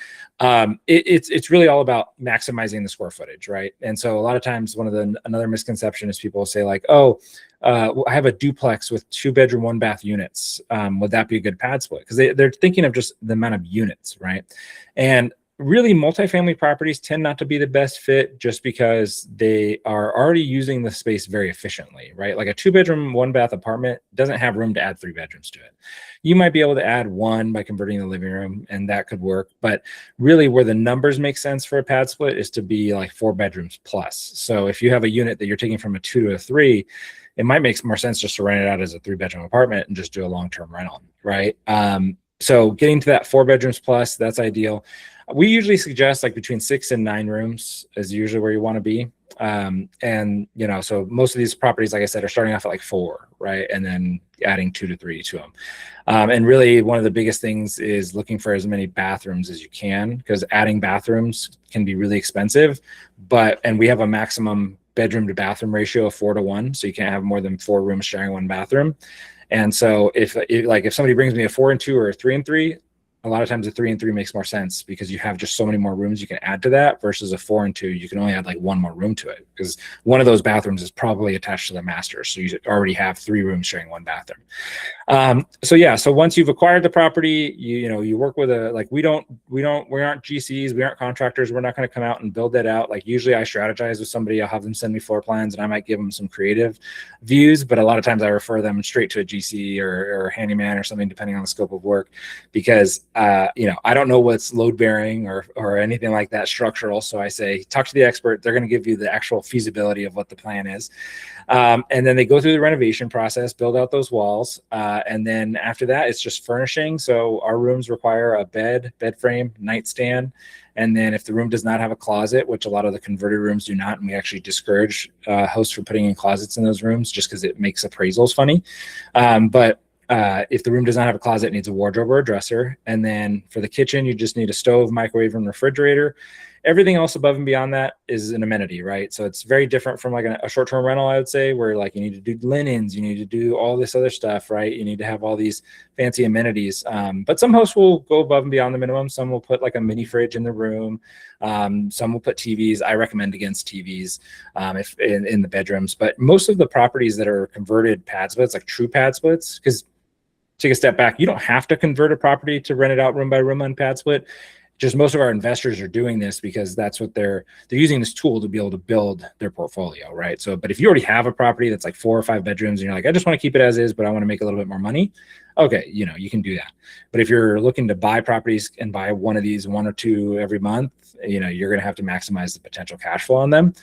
it's really all about maximizing the square footage, right? And so a lot of times, another misconception is people will say like, oh, I have a duplex with 2-bedroom, 1-bath units. Would that be a good PadSplit? Because they're thinking of just the amount of units, right? And really, multifamily properties tend not to be the best fit just because they are already using the space very efficiently, right? Like a 2-bedroom, 1-bath apartment doesn't have room to add 3 bedrooms to it. You might be able to add 1 by converting the living room, and that could work. But really, where the numbers make sense for a PadSplit is to be like 4 bedrooms plus. So if you have a unit that you're taking from a 2 to a 3, it might make more sense just to rent it out as a 3-bedroom apartment and just do a long-term rental, right? So getting to that 4 bedrooms plus, that's ideal. We usually suggest like between 6 and 9 rooms is usually where you want to be. And you know, so most of these properties, like I said, are starting off at like 4, right? And then adding 2 to 3 to them. And really one of the biggest things is looking for as many bathrooms as you can, because adding bathrooms can be really expensive, and we have a maximum bedroom to bathroom ratio of 4 to 1. So you can't have more than 4 rooms sharing 1 bathroom. And so if somebody brings me a 4 and 2 or a 3 and 3, a lot of times a 3 and 3 makes more sense because you have just so many more rooms you can add to that versus a 4 and 2. You can only add like 1 more room to it because one of those bathrooms is probably attached to the master. So you already have 3 rooms sharing 1 bathroom. So yeah, so once you've acquired the property, you work with we aren't GCs, we aren't contractors. We're not going to come out and build that out. Like usually I strategize with somebody, I'll have them send me floor plans and I might give them some creative views, but a lot of times I refer them straight to a GC or a handyman or something, depending on the scope of work, because I don't know what's load bearing or anything like that structural. So I say, talk to the expert. They're going to give you the actual feasibility of what the plan is. And then they go through the renovation process, build out those walls. And then after that, it's just furnishing. So our rooms require a bed frame, nightstand. And then if the room does not have a closet, which a lot of the converted rooms do not, and we actually discourage hosts from putting in closets in those rooms just because it makes appraisals funny. But if the room does not have a closet, it needs a wardrobe or a dresser. And then for the kitchen, you just need a stove, microwave, and refrigerator. Everything else above and beyond that is an amenity, right? So it's very different from like a short-term rental, I would say, where like you need to do linens, you need to do all this other stuff, right? You need to have all these fancy amenities. But some hosts will go above and beyond the minimum. Some will put like a mini fridge in the room. Some will put TVs. I recommend against TVs if in the bedrooms. But most of the properties that are converted pad splits, like true pad splits, because take a step back, you don't have to convert a property to rent it out room by room on PadSplit. Just most of our investors are doing this because that's what they're using this tool to be able to build their portfolio, right? So, but if you already have a property that's like 4 or 5 bedrooms and you're like, I just want to keep it as is, but I want to make a little bit more money. Okay, you can do that. But if you're looking to buy properties and buy one of these 1 or 2 every month, you're going to have to maximize the potential cash flow on them.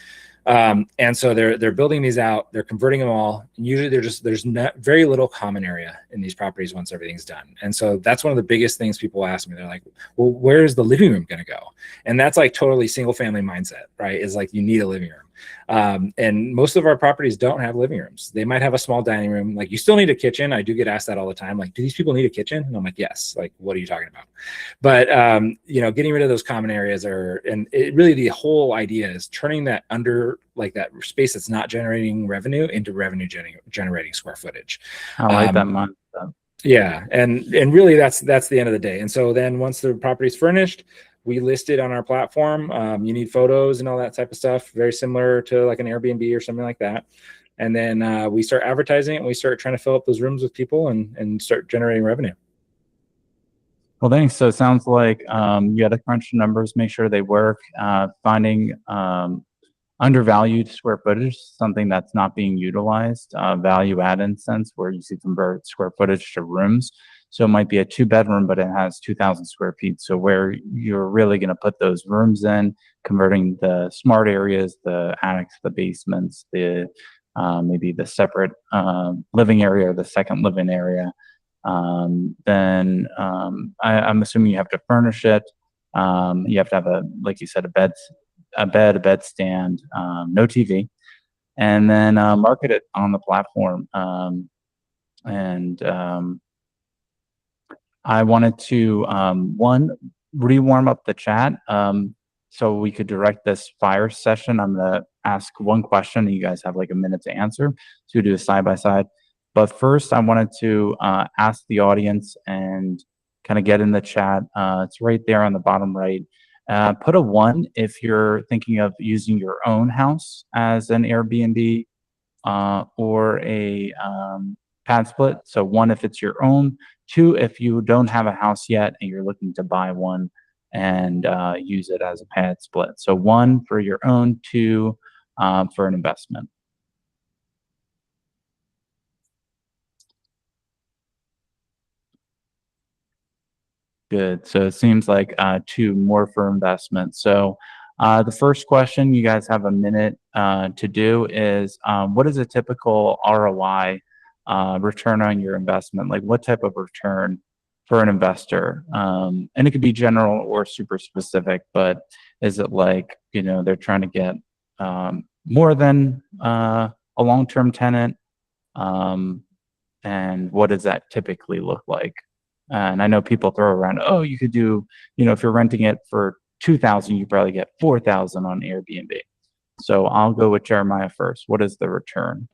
And so they're building these out, they're converting them all. And usually there's not very little common area in these properties once everything's done. And so that's one of the biggest things people ask me. They're like, well, where's the living room going to go? And that's like totally single family mindset, right? Is like, you need a living room. And most of our properties don't have living rooms. They might have a small dining room. Like, you still need a kitchen. I do get asked that all the time. Like, do these people need a kitchen? And I'm like, yes. Like, what are you talking about? But, getting rid of those common areas really the whole idea is turning that that space that's not generating revenue into revenue generating square footage. I like that mindset. Yeah. And really that's the end of the day. And so then once the property's furnished, we list it on our platform. You need photos and all that type of stuff, very similar to like an Airbnb or something like that. And then we start advertising it and we start trying to fill up those rooms with people and start generating revenue. Well, thanks. So it sounds like you had to crunch the numbers, make sure they work, finding undervalued square footage, something that's not being utilized, value add in sense where you see convert square footage to rooms. So it might be a 2-bedroom, but it has 2,000 square feet. So where you're really going to put those rooms in, converting the smart areas, the attics, the basements, maybe the separate living area or the second living area. Then I'm assuming you have to furnish it. You have to have like you said, a bed stand, no TV, and then market it on the platform. I wanted to rewarm up the chat so we could direct this fire session. I'm gonna ask one question and you guys have like a minute to answer. So we do a side by side. But first, I wanted to ask the audience and kind of get in the chat. It's right there on the bottom right. Put a 1 if you're thinking of using your own house as an Airbnb or a PadSplit. So 1 if it's your own, 2 if you don't have a house yet and you're looking to buy one and use it as a PadSplit. So 1 for your own, 2 for an investment. Good. So it seems like 2 more for investment. So the first question you guys have a minute to do is what is a typical ROI return on your investment? Like what type of return for an investor? And it could be general or super specific, but is it like, they're trying to get more than a long-term tenant? And what does that typically look like? And I know people throw around, oh, you could do, if you're renting it for 2,000, you probably get 4,000 on Airbnb. So I'll go with Jeremiah first. What is the return?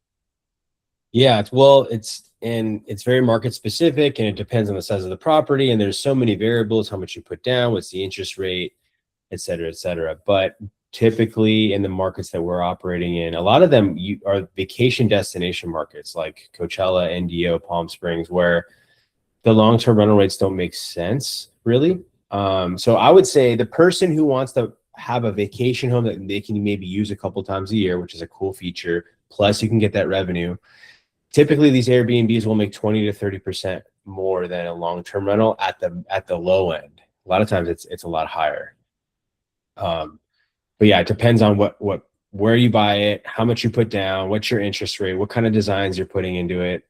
Yeah, it's very market specific, and it depends on the size of the property. And there's so many variables: how much you put down, what's the interest rate, et cetera, et cetera. But typically in the markets that we're operating in, a lot of them are vacation destination markets like Coachella, NDO, Palm Springs, where the long-term rental rates don't make sense really. So I would say the person who wants to have a vacation home that they can maybe use a couple times a year, which is a cool feature, plus you can get that revenue. Typically these Airbnbs will make 20 to 30% more than a long-term rental at the low end. A lot of times it's a lot higher. But yeah, it depends on where you buy it, how much you put down, what's your interest rate, what kind of designs you're putting into it.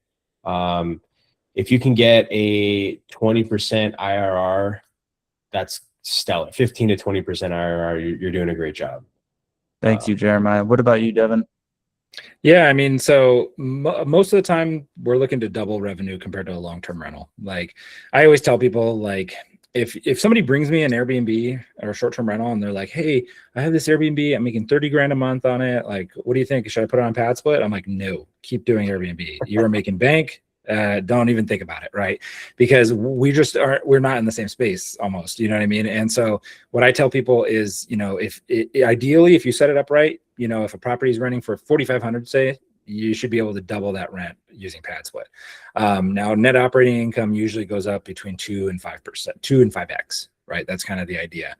If you can get a 20% IRR, that's stellar. 15 to 20% IRR, you're doing a great job. Thank you, Jeremiah. What about you, Devin? Yeah, I mean, so most of the time we're looking to double revenue compared to a long-term rental. Like I always tell people, like if somebody brings me an Airbnb or a short-term rental and they're like, hey, I have this Airbnb, I'm making 30 grand a month on it. Like, what do you think? Should I put it on PadSplit? I'm like, no, keep doing Airbnb. You are making bank. Don't even think about it, right? Because we're not in the same space almost, you know what I mean? And so what I tell people is, ideally, if you set it up right, if a property is renting for 4,500, say, you should be able to double that rent using PadSplit. Now, net operating income usually goes up between 2 and 5%, 2 and 5x, right? That's kind of the idea.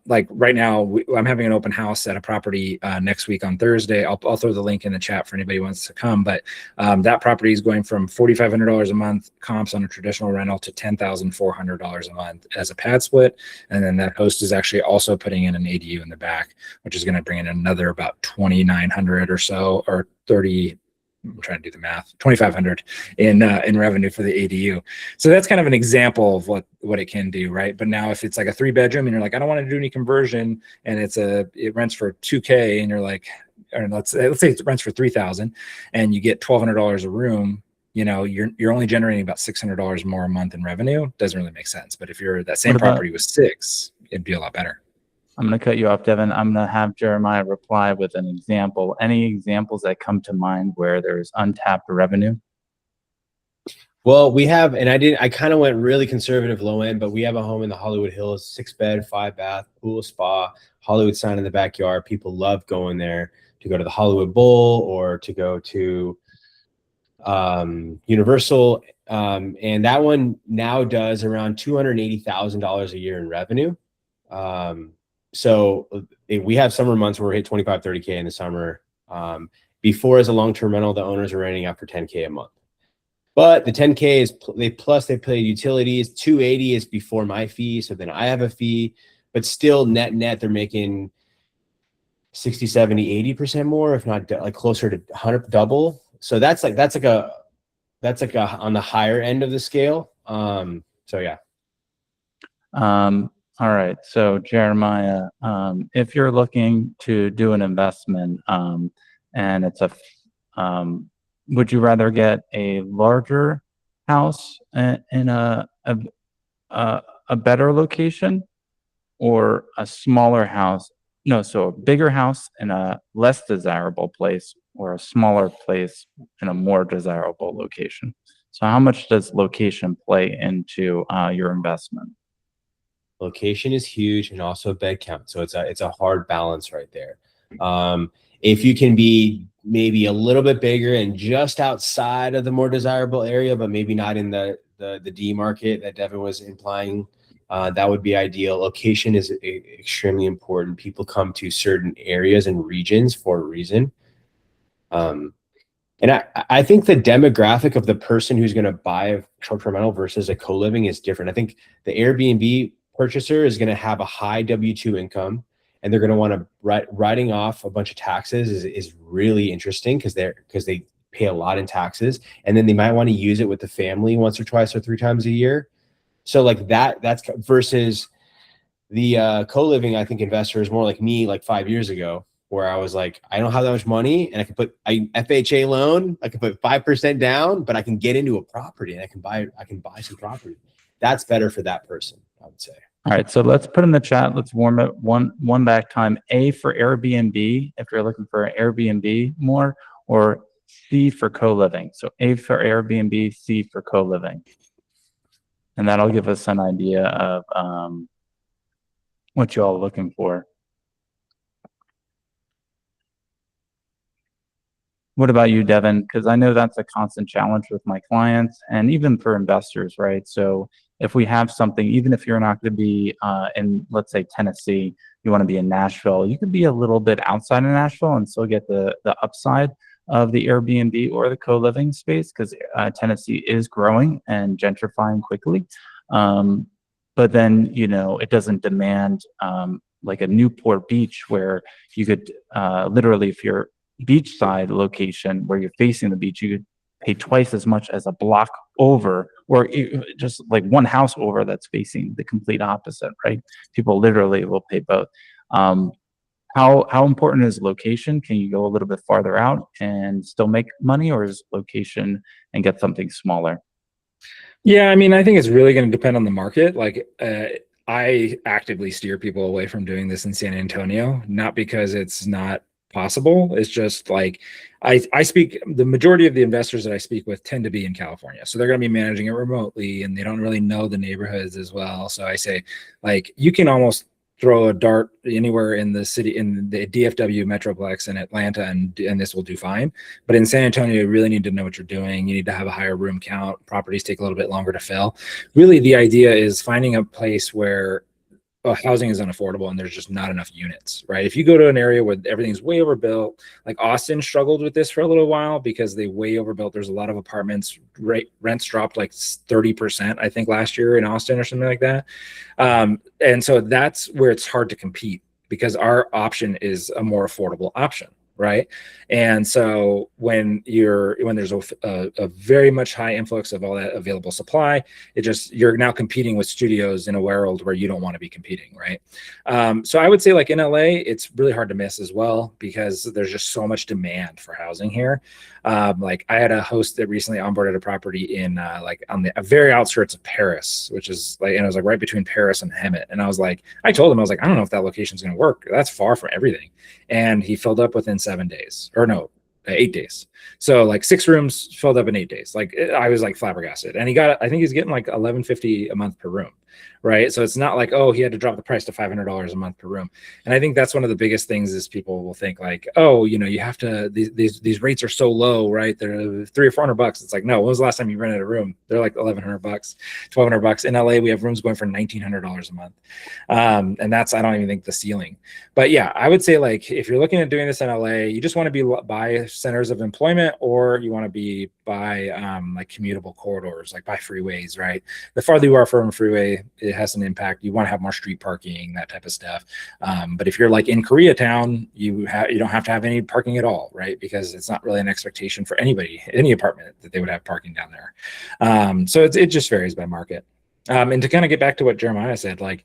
Like right now, I'm having an open house at a property next week on Thursday. I'll throw the link in the chat for anybody who wants to come. But that property is going from $4,500 a month comps on a traditional rental to $10,400 a month as a PadSplit. And then that host is actually also putting in an ADU in the back, which is going to bring in another about 2,900 or so, or 30. I'm trying to do the math, 2,500 in revenue for the ADU. So that's kind of an example of what it can do, right? But now if it's like a 3-bedroom and you're like, I don't want to do any conversion, and it rents for $2,000, and you're like, or let's say it rents for $3,000 and you get $1,200 a room, you're only generating about $600 more a month in revenue. Doesn't really make sense. But if you're that same property with 6, it'd be a lot better. I'm going to cut you off, Devin. I'm going to have Jeremiah reply with an example. Any examples that come to mind where there's untapped revenue? Well, we have, and I kind of went really conservative low end, but we have a home in the Hollywood Hills, 6-bed, 5-bath, pool, spa, Hollywood sign in the backyard. People love going there to go to the Hollywood Bowl or to go to Universal. And that one now does around $280,000 a year in revenue. So we have summer months where we hit 25, 30K in the summer. Before, as a long-term rental, the owners are renting out for 10K a month. But the 10K is they pay utilities. 280 is before my fee, so then I have a fee. But still, net they're making 60, 70, 80% more, if not like closer to 100, double. So that's like a on the higher end of the scale. So yeah. All right. So Jeremiah, if you're looking to do an investment, and it's would you rather get a larger house in a better location, or a smaller house? No, so a bigger house in a less desirable place, or a smaller place in a more desirable location? So how much does location play into your investment? Location is huge, and also bed count. So it's a hard balance right there. If you can be maybe a little bit bigger and just outside of the more desirable area, but maybe not in the D market that Devin was implying, that would be ideal. Location is extremely important. People come to certain areas and regions for a reason. And I think the demographic of the person who's going to buy a short-term rental versus a co-living is different. I think the Airbnb purchaser is going to have a high W-2 income, and they're going to want to writing off a bunch of taxes is really interesting because they pay a lot in taxes, and then they might want to use it with the family once or twice or 3 times a year. So like that's versus the co-living, I think investor is more like me like 5 years ago, where I was like, I don't have that much money and I can put FHA loan, I can put 5% down, but I can get into a property and I can buy some property. That's better for that person, I would say. All right, so let's put in the chat. Let's warm it one back time. A for Airbnb, if you're looking for an Airbnb more, or C for co-living. So A for Airbnb, C for co-living. And that'll give us an idea of what you all are looking for. What about you, Devin? Because I know that's a constant challenge with my clients and even for investors, right? So if we have something, even if you're not going to be in, let's say, Tennessee, you want to be in Nashville, you could be a little bit outside of Nashville and still get the upside of the Airbnb or the co-living space, because Tennessee is growing and gentrifying quickly. But then, you know, it doesn't demand like a Newport Beach where you could literally, if you're beachside location where you're facing the beach, you could pay twice as much as a block over, or just like one house over that's facing the complete opposite, right? People literally will pay both. How important is location? Can you go a little bit farther out and still make money, or is location and get something smaller? Yeah, I mean, I think it's really going to depend on the market. Like, I actively steer people away from doing this in San Antonio, not because it's not possible. It's just like I speak, the majority of the investors that I speak with tend to be in California. So they're going to be managing it remotely and they don't really know the neighborhoods as well. So I say, like, you can almost throw a dart anywhere in the city, in the DFW Metroplex in Atlanta, and this will do fine. But in San Antonio, you really need to know what you're doing. You need to have a higher room count. Properties take a little bit longer to fill. Really, the idea is finding a place where housing is unaffordable and there's just not enough units, right? If you go to an area where everything's way overbuilt, like Austin struggled with this for a little while because they way overbuilt. There's a lot of apartments, rents dropped like 30%, I think, last year in Austin or something like that. And so that's where it's hard to compete, because our option is a more affordable option, right? And so when there's a very much high influx of all that available supply, you're now competing with studios in a world where you don't want to be competing, right? So I would say, like, in LA, it's really hard to miss as well, because there's just so much demand for housing here. Like, I had a host that recently onboarded a property in like on the very outskirts of Paris, which is like, and it was like right between Paris and Hemet. And I told him, I was like, I don't know if that location is going to work. That's far from everything. And he filled up within 7 days, or no, 8 days. So like 6 rooms filled up in 8 days. Like, I was like flabbergasted. And I think he's getting like $11.50 a month per room, right? So it's not like, oh, he had to drop the price to $500 a month per room. And I think that's one of the biggest things is people will think like, oh, you know, you have to, these rates are so low, right? They're $300 or $400. It's like, no, when was the last time you rented a room? They're like $1,100, $1,200. In LA, we have rooms going for $1,900 a month. And that's, I don't even think, the ceiling. But yeah, I would say, like, if you're looking at doing this in LA, you just want to be by centers of employment, or you want to be by like commutable corridors, like by freeways, right? The farther you are from a freeway, it has an impact. You want to have more street parking, that type of stuff. But if you're like in Koreatown, you don't have to have any parking at all, right? Because it's not really an expectation for anybody, any apartment, that they would have parking down there. So it just varies by market. And to kind of get back to what Jeremiah said, like,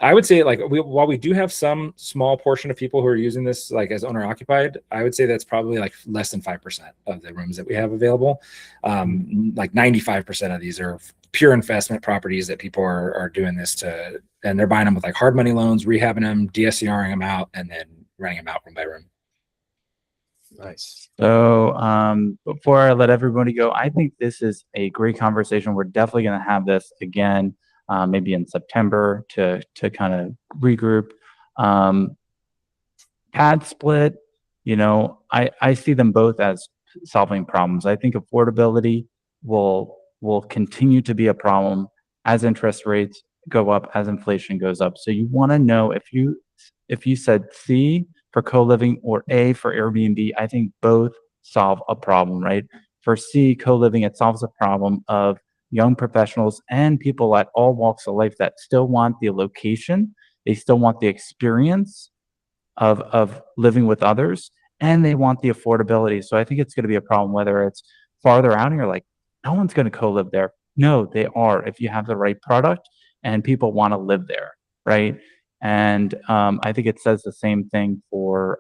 I would say, like, while we do have some small portion of people who are using this like as owner occupied, I would say that's probably like less than 5% of the rooms that we have available. Like 95% of these are pure investment properties that people are doing this to, and they're buying them with like hard money loans, rehabbing them, DSCRing them out, and then renting them out room by room. Nice. So before I let everybody go, I think this is a great conversation. We're definitely going to have this again, maybe in September, to kind of regroup. PadSplit, you know, I see them both as solving problems. I think affordability will continue to be a problem as interest rates go up, as inflation goes up. So you want to know, if you said C for co-living or A for Airbnb, I think both solve a problem, right? For C, co-living, it solves a problem of young professionals and people at all walks of life that still want the location, they still want the experience of living with others, and they want the affordability. So I think it's going to be a problem whether it's farther out and you're like, no one's going to co-live there. No, they are, if you have the right product and people want to live there, right? And I think it says the same thing for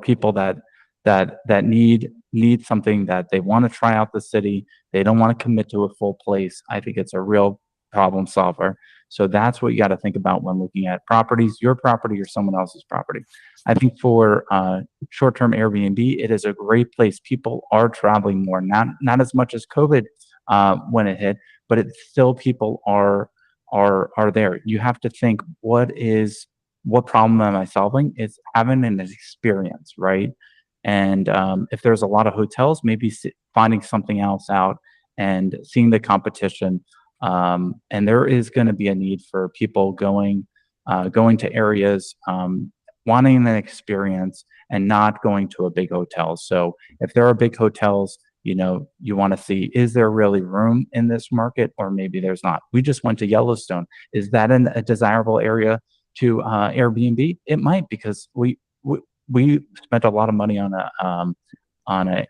people that need something, that they want to try out the city. They don't want to commit to a full place. I think it's a real problem solver. So that's what you got to think about when looking at properties, your property or someone else's property. I think for short-term Airbnb, it is a great place. People are traveling more, not as much as COVID when it hit, but it's still, people are there. You have to think, what problem am I solving? It's having an experience, right? And if there's a lot of hotels, maybe finding something else out and seeing the competition. And there is going to be a need for people going to areas, wanting an experience and not going to a big hotel. So if there are big hotels, you want to see, is there really room in this market, or maybe there's not. We just went to Yellowstone. Is that a desirable area to Airbnb? It might, because we spent a lot of money on an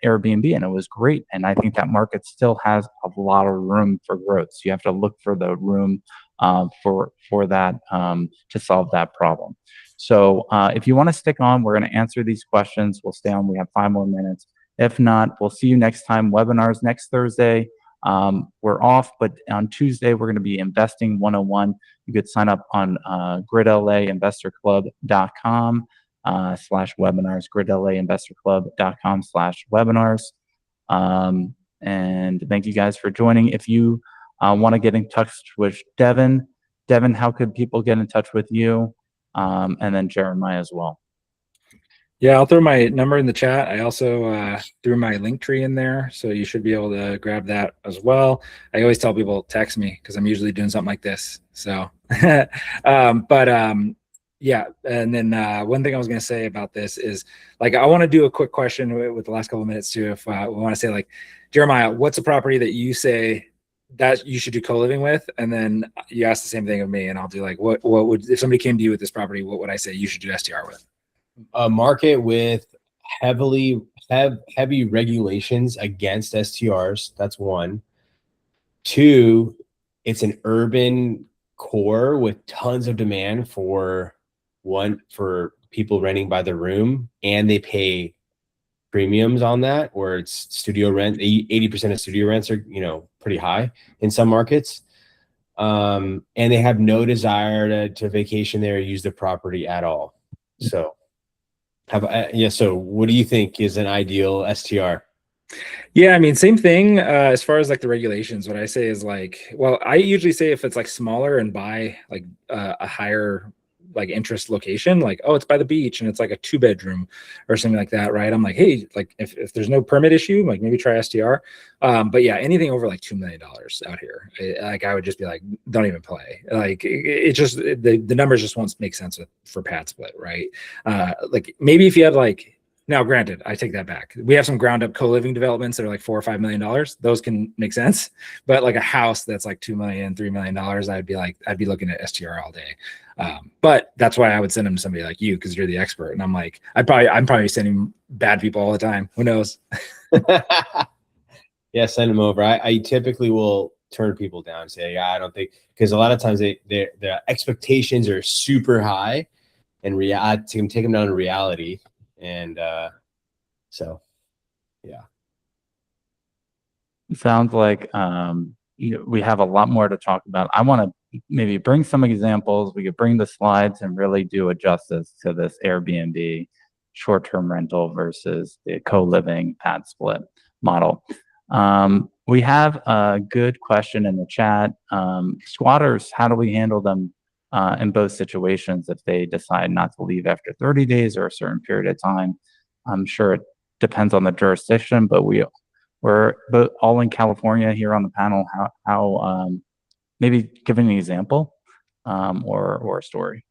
Airbnb, and it was great. And I think that market still has a lot of room for growth. So you have to look for the room for that to solve that problem. So if you want to stick on, we're going to answer these questions. We'll stay on. We have 5 more minutes. If not, we'll see you next time. Webinars next Thursday. We're off, but on Tuesday, we're going to be Investing 101. You could sign up on gridlainvestorclub.com /webinars, gridlainvestorclub.com /webinars. And thank you guys for joining. If you want to get in touch with Devin, how could people get in touch with you? And then Jeremiah as well. Yeah, I'll throw my number in the chat. I also threw my link tree in there, so you should be able to grab that as well. I always tell people, text me, because I'm usually doing something like this. So, yeah. And then one thing I was going to say about this is, like, I want to do a quick question with the last couple of minutes too. If we want to say, like, Jeremiah, what's a property that you say that you should do co-living with? And then you ask the same thing of me, and I'll do, like, what would, if somebody came to you with this property, what would I say you should do STR with? A market with heavy regulations against STRs. That's 1. 2, it's an urban core with tons of demand for people renting by the room, and they pay premiums on that, or it's studio rent. 80% of studio rents are, pretty high in some markets. And they have no desire to vacation there or use the property at all. So so what do you think is an ideal STR? Yeah, I mean, same thing as far as, like, the regulations. What I say is, like, well, I usually say if it's, like, smaller and by, like, a higher, like, interest location, like, oh, it's by the beach and it's like a 2-bedroom or something like that, right? I'm like, hey, like, if there's no permit issue, like, maybe try STR. But yeah, anything over like $2 million out here, I would just be like, don't even play. Like, it just, the numbers just won't make sense for PadSplit, right? Like, maybe if you had, like, now, granted, I take that back. We have some ground up co-living developments that are like $4 or $5 million. Those can make sense. But like a house that's like $2 million, $3 million, I'd be looking at STR all day. But that's why I would send them to somebody like you, because you're the expert. And I'm like, I'm probably sending bad people all the time. Who knows? Yeah, send them over. I typically will turn people down and say, yeah, I don't think, because a lot of times their expectations are super high, and take them down to reality. And so, yeah. Sounds like we have a lot more to talk about. I want to maybe bring some examples. We could bring the slides and really do a justice to this Airbnb short-term rental versus the co-living PadSplit model. We have a good question in the chat. Squatters, how do we handle them in both situations if they decide not to leave after 30 days or a certain period of time? I'm sure it depends on the jurisdiction, but we're both all in California here on the panel. How maybe give an example or a story.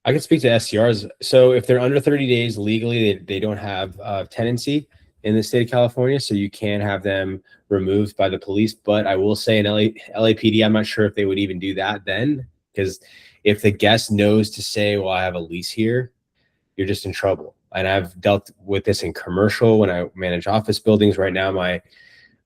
I can speak to STRs. So if they're under 30 days legally, they don't have tenancy in the state of California, so you can have them removed by the police. But I will say in LAPD, I'm not sure if they would even do that then, because if the guest knows to say, well, I have a lease here, you're just in trouble. And I've dealt with this in commercial when I manage office buildings. Right now,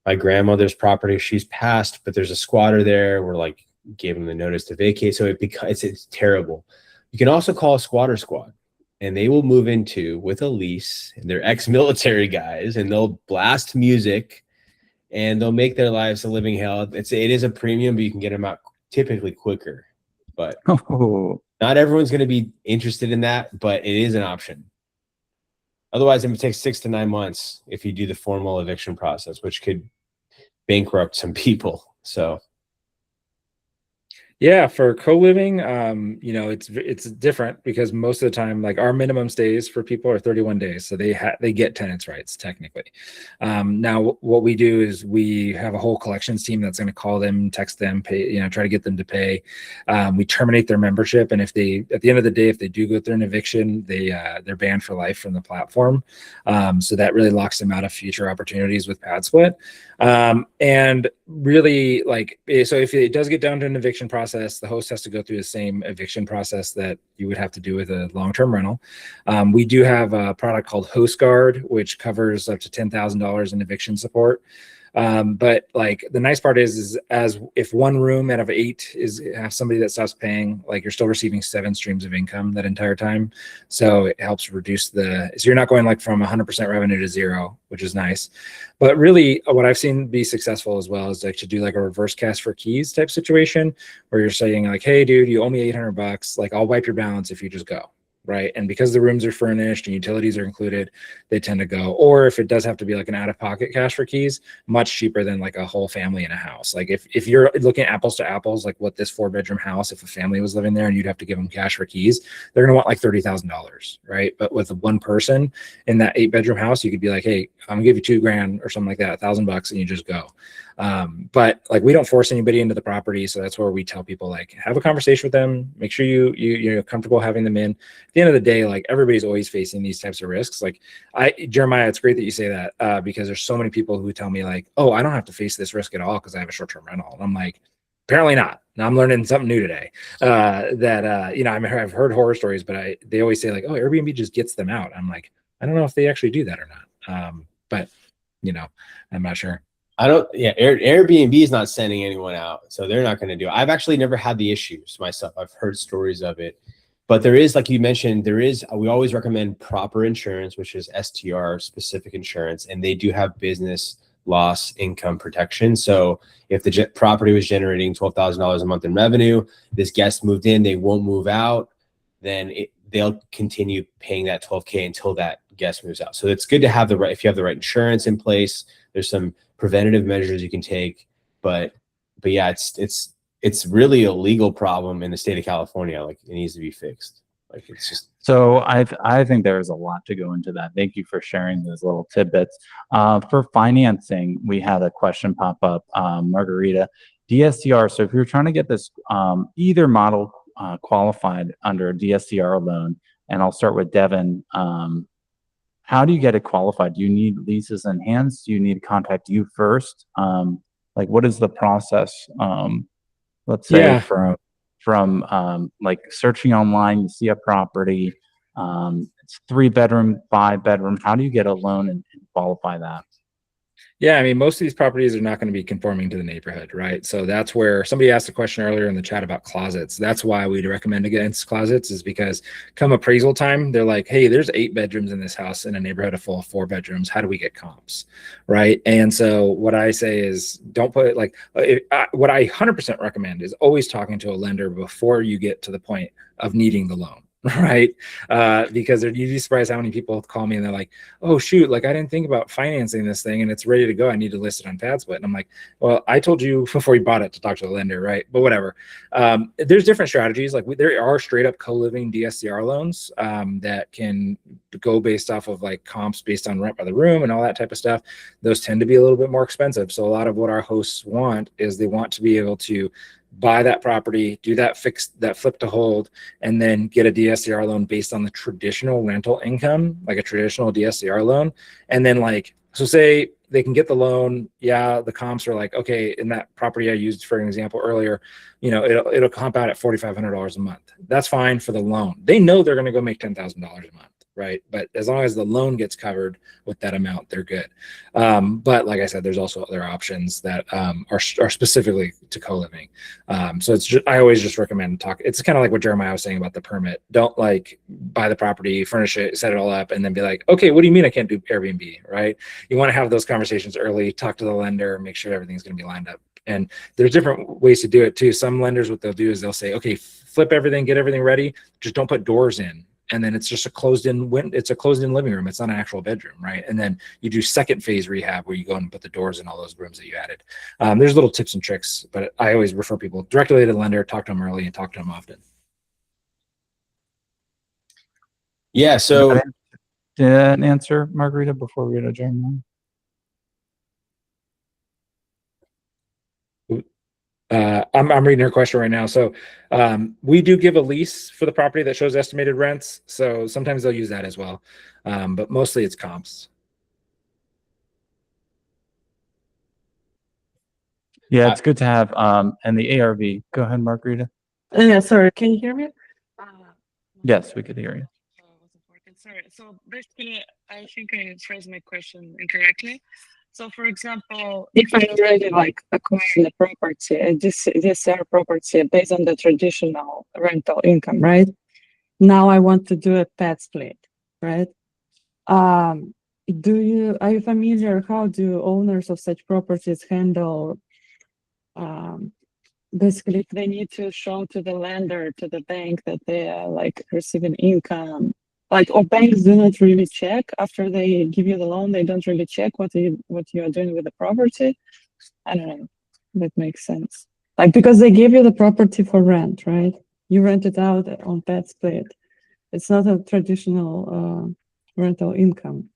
my grandmother's property. She's passed, but there's a squatter there. We're like, gave them the notice to vacate. So it's terrible. You can also call a squatter squad, and they will move into with a lease, and they're ex-military guys, and they'll blast music and they'll make their lives a living hell. It is a premium, but you can get them out typically quicker. But not everyone's going to be interested in that, but it is an option. Otherwise, it would take 6 to 9 months if you do the formal eviction process, which could bankrupt some people. So yeah, for co-living, you know, it's different because most of the time, like our minimum stays for people are 31 days, so they get tenants' rights technically. Now, what we do is we have a whole collections team that's going to call them, text them, pay, you know, try to get them to pay. We terminate their membership, and if they, at the end of the day, if they do go through an eviction, they're banned for life from the platform. So that really locks them out of future opportunities with PadSplit. And really, like, so if it does get down to an eviction process, the host has to go through the same eviction process that you would have to do with a long-term rental. We do have a product called HostGuard, which covers up to $10,000 in eviction support. But like the nice part is as if one room out of 8 have somebody that stops paying, like you're still receiving 7 streams of income that entire time. So it helps reduce so you're not going like from 100% revenue to 0, which is nice. But really what I've seen be successful as well is like to do like a reverse cash for keys type situation where you're saying like, hey dude, you owe me $800. Like I'll wipe your balance if you just go. Right. And because the rooms are furnished and utilities are included, they tend to go. Or if it does have to be like an out-of-pocket cash for keys, much cheaper than like a whole family in a house. Like if you're looking apples to apples, like what this 4-bedroom house, if a family was living there and you'd have to give them cash for keys, they're going to want like $30,000. Right. But with one person in that 8-bedroom house, you could be like, hey, I'm gonna give you $2,000 or something like that, $1,000, and you just go. But like we don't force anybody into the property, so that's where we tell people like have a conversation with them, make sure you're comfortable having them in. At the end of the day, like everybody's always facing these types of risks. Like Jeremiah, it's great that you say that because there's so many people who tell me like, oh, I don't have to face this risk at all because I have a short-term rental. And I'm like, apparently not. Now I'm learning something new today. You know, I've heard horror stories, but they always say like, oh, Airbnb just gets them out. I'm like, I don't know if they actually do that or not. But you know, I'm not sure. Airbnb is not sending anyone out, so they're not going to do it. I've actually never had the issues myself. I've heard stories of it, but there is, like you mentioned, we always recommend proper insurance, which is STR specific insurance, and they do have business loss income protection. So if the property was generating $12,000 a month in revenue, this guest moved in, they won't move out, then they'll continue paying that $12K until that guest moves out. So it's good to have if you have the right insurance in place. There's some preventative measures you can take, but yeah, it's really a legal problem in the state of California. Like it needs to be fixed. Like it's just. So I think there's a lot to go into that. Thank you for sharing those little tidbits. For financing, we had a question pop up, Margarita, DSCR. So if you're trying to get this either model qualified under a DSCR loan, and I'll start with Devin. How do you get it qualified? Do you need leases in hands? Do you need to contact you first? Like, what is the process? Let's say from like searching online, you see a property, it's 3-bedroom, 5-bedroom. How do you get a loan and qualify that? Yeah, I mean, most of these properties are not going to be conforming to the neighborhood, right? So that's where somebody asked a question earlier in the chat about closets. That's why we'd recommend against closets, is because come appraisal time, they're like, hey, there's 8 bedrooms in this house in a neighborhood full of 4 bedrooms. How do we get comps, right? And so what I say is don't put like, what I 100% recommend is always talking to a lender before you get to the point of needing the loan. Right. Because you'd be surprised how many people call me and they're like, oh, shoot, like I didn't think about financing this thing and it's ready to go. I need to list it on PadSplit. And I'm like, well, I told you before you bought it to talk to the lender. Right. But whatever. There's different strategies. Like there are straight up co-living DSCR loans that can go based off of like comps based on rent by the room and all that type of stuff. Those tend to be a little bit more expensive. So a lot of what our hosts want is they want to be able to buy that property, do that flip to hold, and then get a DSCR loan based on the traditional rental income, like a traditional DSCR loan. And then like, so say they can get the loan. Yeah. The comps are like, okay, in that property I used for an example earlier, you know, it'll comp out at $4,500 a month. That's fine for the loan. They know they're going to go make $10,000 a month. right? But as long as the loan gets covered with that amount, they're good. But like I said, there's also other options that are specifically to co-living. So it's just, I always just recommend talk. It's kind of like what Jeremiah was saying about the permit. Don't like buy the property, furnish it, set it all up, and then be like, okay, what do you mean I can't do Airbnb, right? You want to have those conversations early, talk to the lender, make sure everything's going to be lined up. And there's different ways to do it too. Some lenders, what they'll do is they'll say, okay, flip everything, get everything ready, just don't put doors in. And then it's just a closed-in living room. It's not an actual bedroom, right? And then you do second phase rehab where you go and put the doors in all those rooms that you added. There's little tips and tricks, but I always refer people directly to the lender, talk to them early, and talk to them often. Yeah. So Did that answer, Margarita, before we go to Jeremiah? I'm reading her question right now. So we do give a lease for the property that shows estimated rents. So sometimes they'll use that as well. But mostly it's comps. Yeah, it's good to have. And the ARV. Go ahead, Margarita. Yeah, sorry, can you hear me? Yes, we could hear you. Wasn't working. Sorry. So basically, I think I phrased my question incorrectly. So, for example, if I already like acquiring a property, a DSCR property based on the traditional rental income, right? Now I want to do a PadSplit, right? Are you familiar? How do owners of such properties handle? Basically, if they need to show to the lender, to the bank that they are like receiving income, like, or banks do not really check after they give you the loan. They don't really check what you are doing with the property. I don't know. That makes sense. Like, because they give you the property for rent, right? You rent it out on PadSplit. It's not a traditional rental income.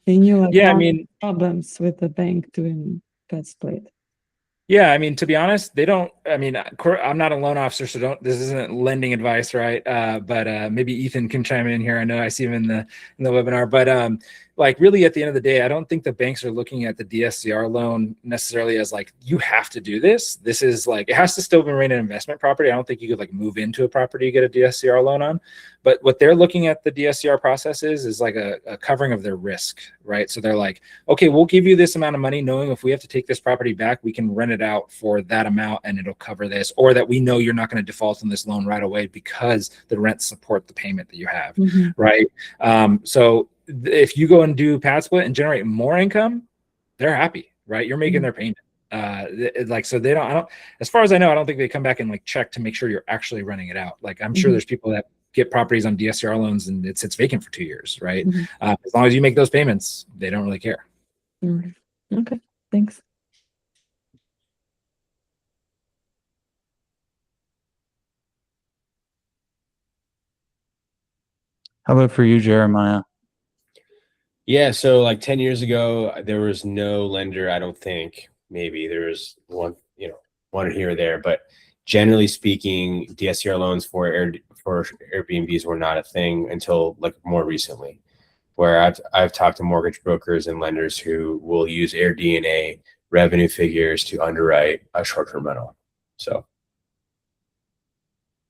Can you like Yeah, I mean, problems with the bank doing PadSplit? yeah, I mean, to be honest, they don't. I mean, I'm not a loan officer, so this isn't lending advice, right? But maybe Ethan can chime in here. I know I see him in the webinar, but like really at the end of the day, I don't think the banks are looking at the DSCR loan necessarily as like, you have to do this. This is like, it has to still remain an investment property. I don't think you could like move into a property you get a DSCR loan on. But what they're looking at the DSCR process is like a covering of their risk, right? So they're like, okay, we'll give you this amount of money knowing if we have to take this property back, we can rent it out for that amount and it'll cover this, or that we know you're not going to default on this loan right away because the rents support the payment that you have, right? So if you go and do PadSplit and generate more income, they're happy, right? You're making their payment. Like, so they don't, as far as I know, I don't think they come back and like check to make sure you're actually running it out. Like, I'm sure there's people that get properties on DSCR loans and it sits vacant for 2 years, right? As long as you make those payments, they don't really care. Okay, thanks. How about for you, Jeremiah? yeah, so like 10 years ago, there was no lender, I don't think. Maybe there was one, one here or there, but generally speaking, DSCR loans for Airbnbs were not a thing until like more recently, where I've talked to mortgage brokers and lenders who will use AirDNA revenue figures to underwrite a short-term rental. So.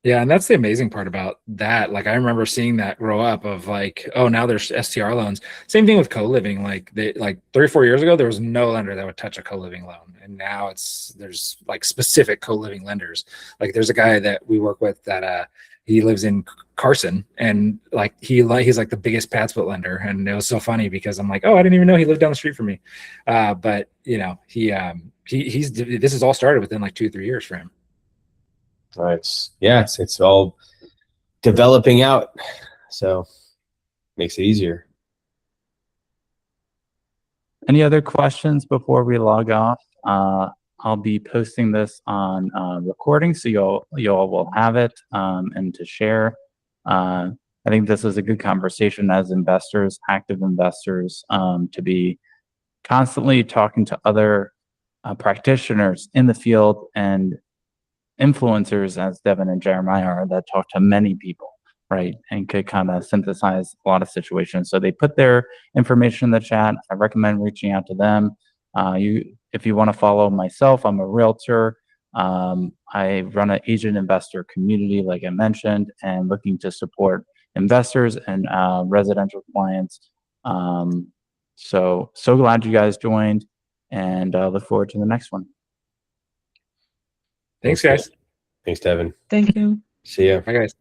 Yeah, and that's the amazing part about that. Like, I remember seeing that grow up of like, oh, now there's STR loans. Same thing with co-living. Like, 3 or 4 years ago, there was no lender that would touch a co-living loan, and now there's like specific co-living lenders. Like, there's a guy that we work with that he lives in Carson, and like he's like the biggest PadSplit lender, and it was so funny because I'm like, oh, I didn't even know he lived down the street from me. But he's this has all started within like 2 or 3 years for him. It's all developing out, so makes it easier. Any other questions before we log off? I'll be posting this on recording, so you all will have it and to share. I think this is a good conversation as investors, active investors, to be constantly talking to other practitioners in the field and influencers, as Devin and Jeremiah are, that talk to many people, right? And could kind of synthesize a lot of situations. So they put their information in the chat. I recommend reaching out to them. If you want to follow myself, I'm a realtor. I run an agent investor community, like I mentioned, and looking to support investors and residential clients. So glad you guys joined, and look forward to the next one. Thanks, guys. Thanks, Devin. Thank you. See ya. Bye, guys.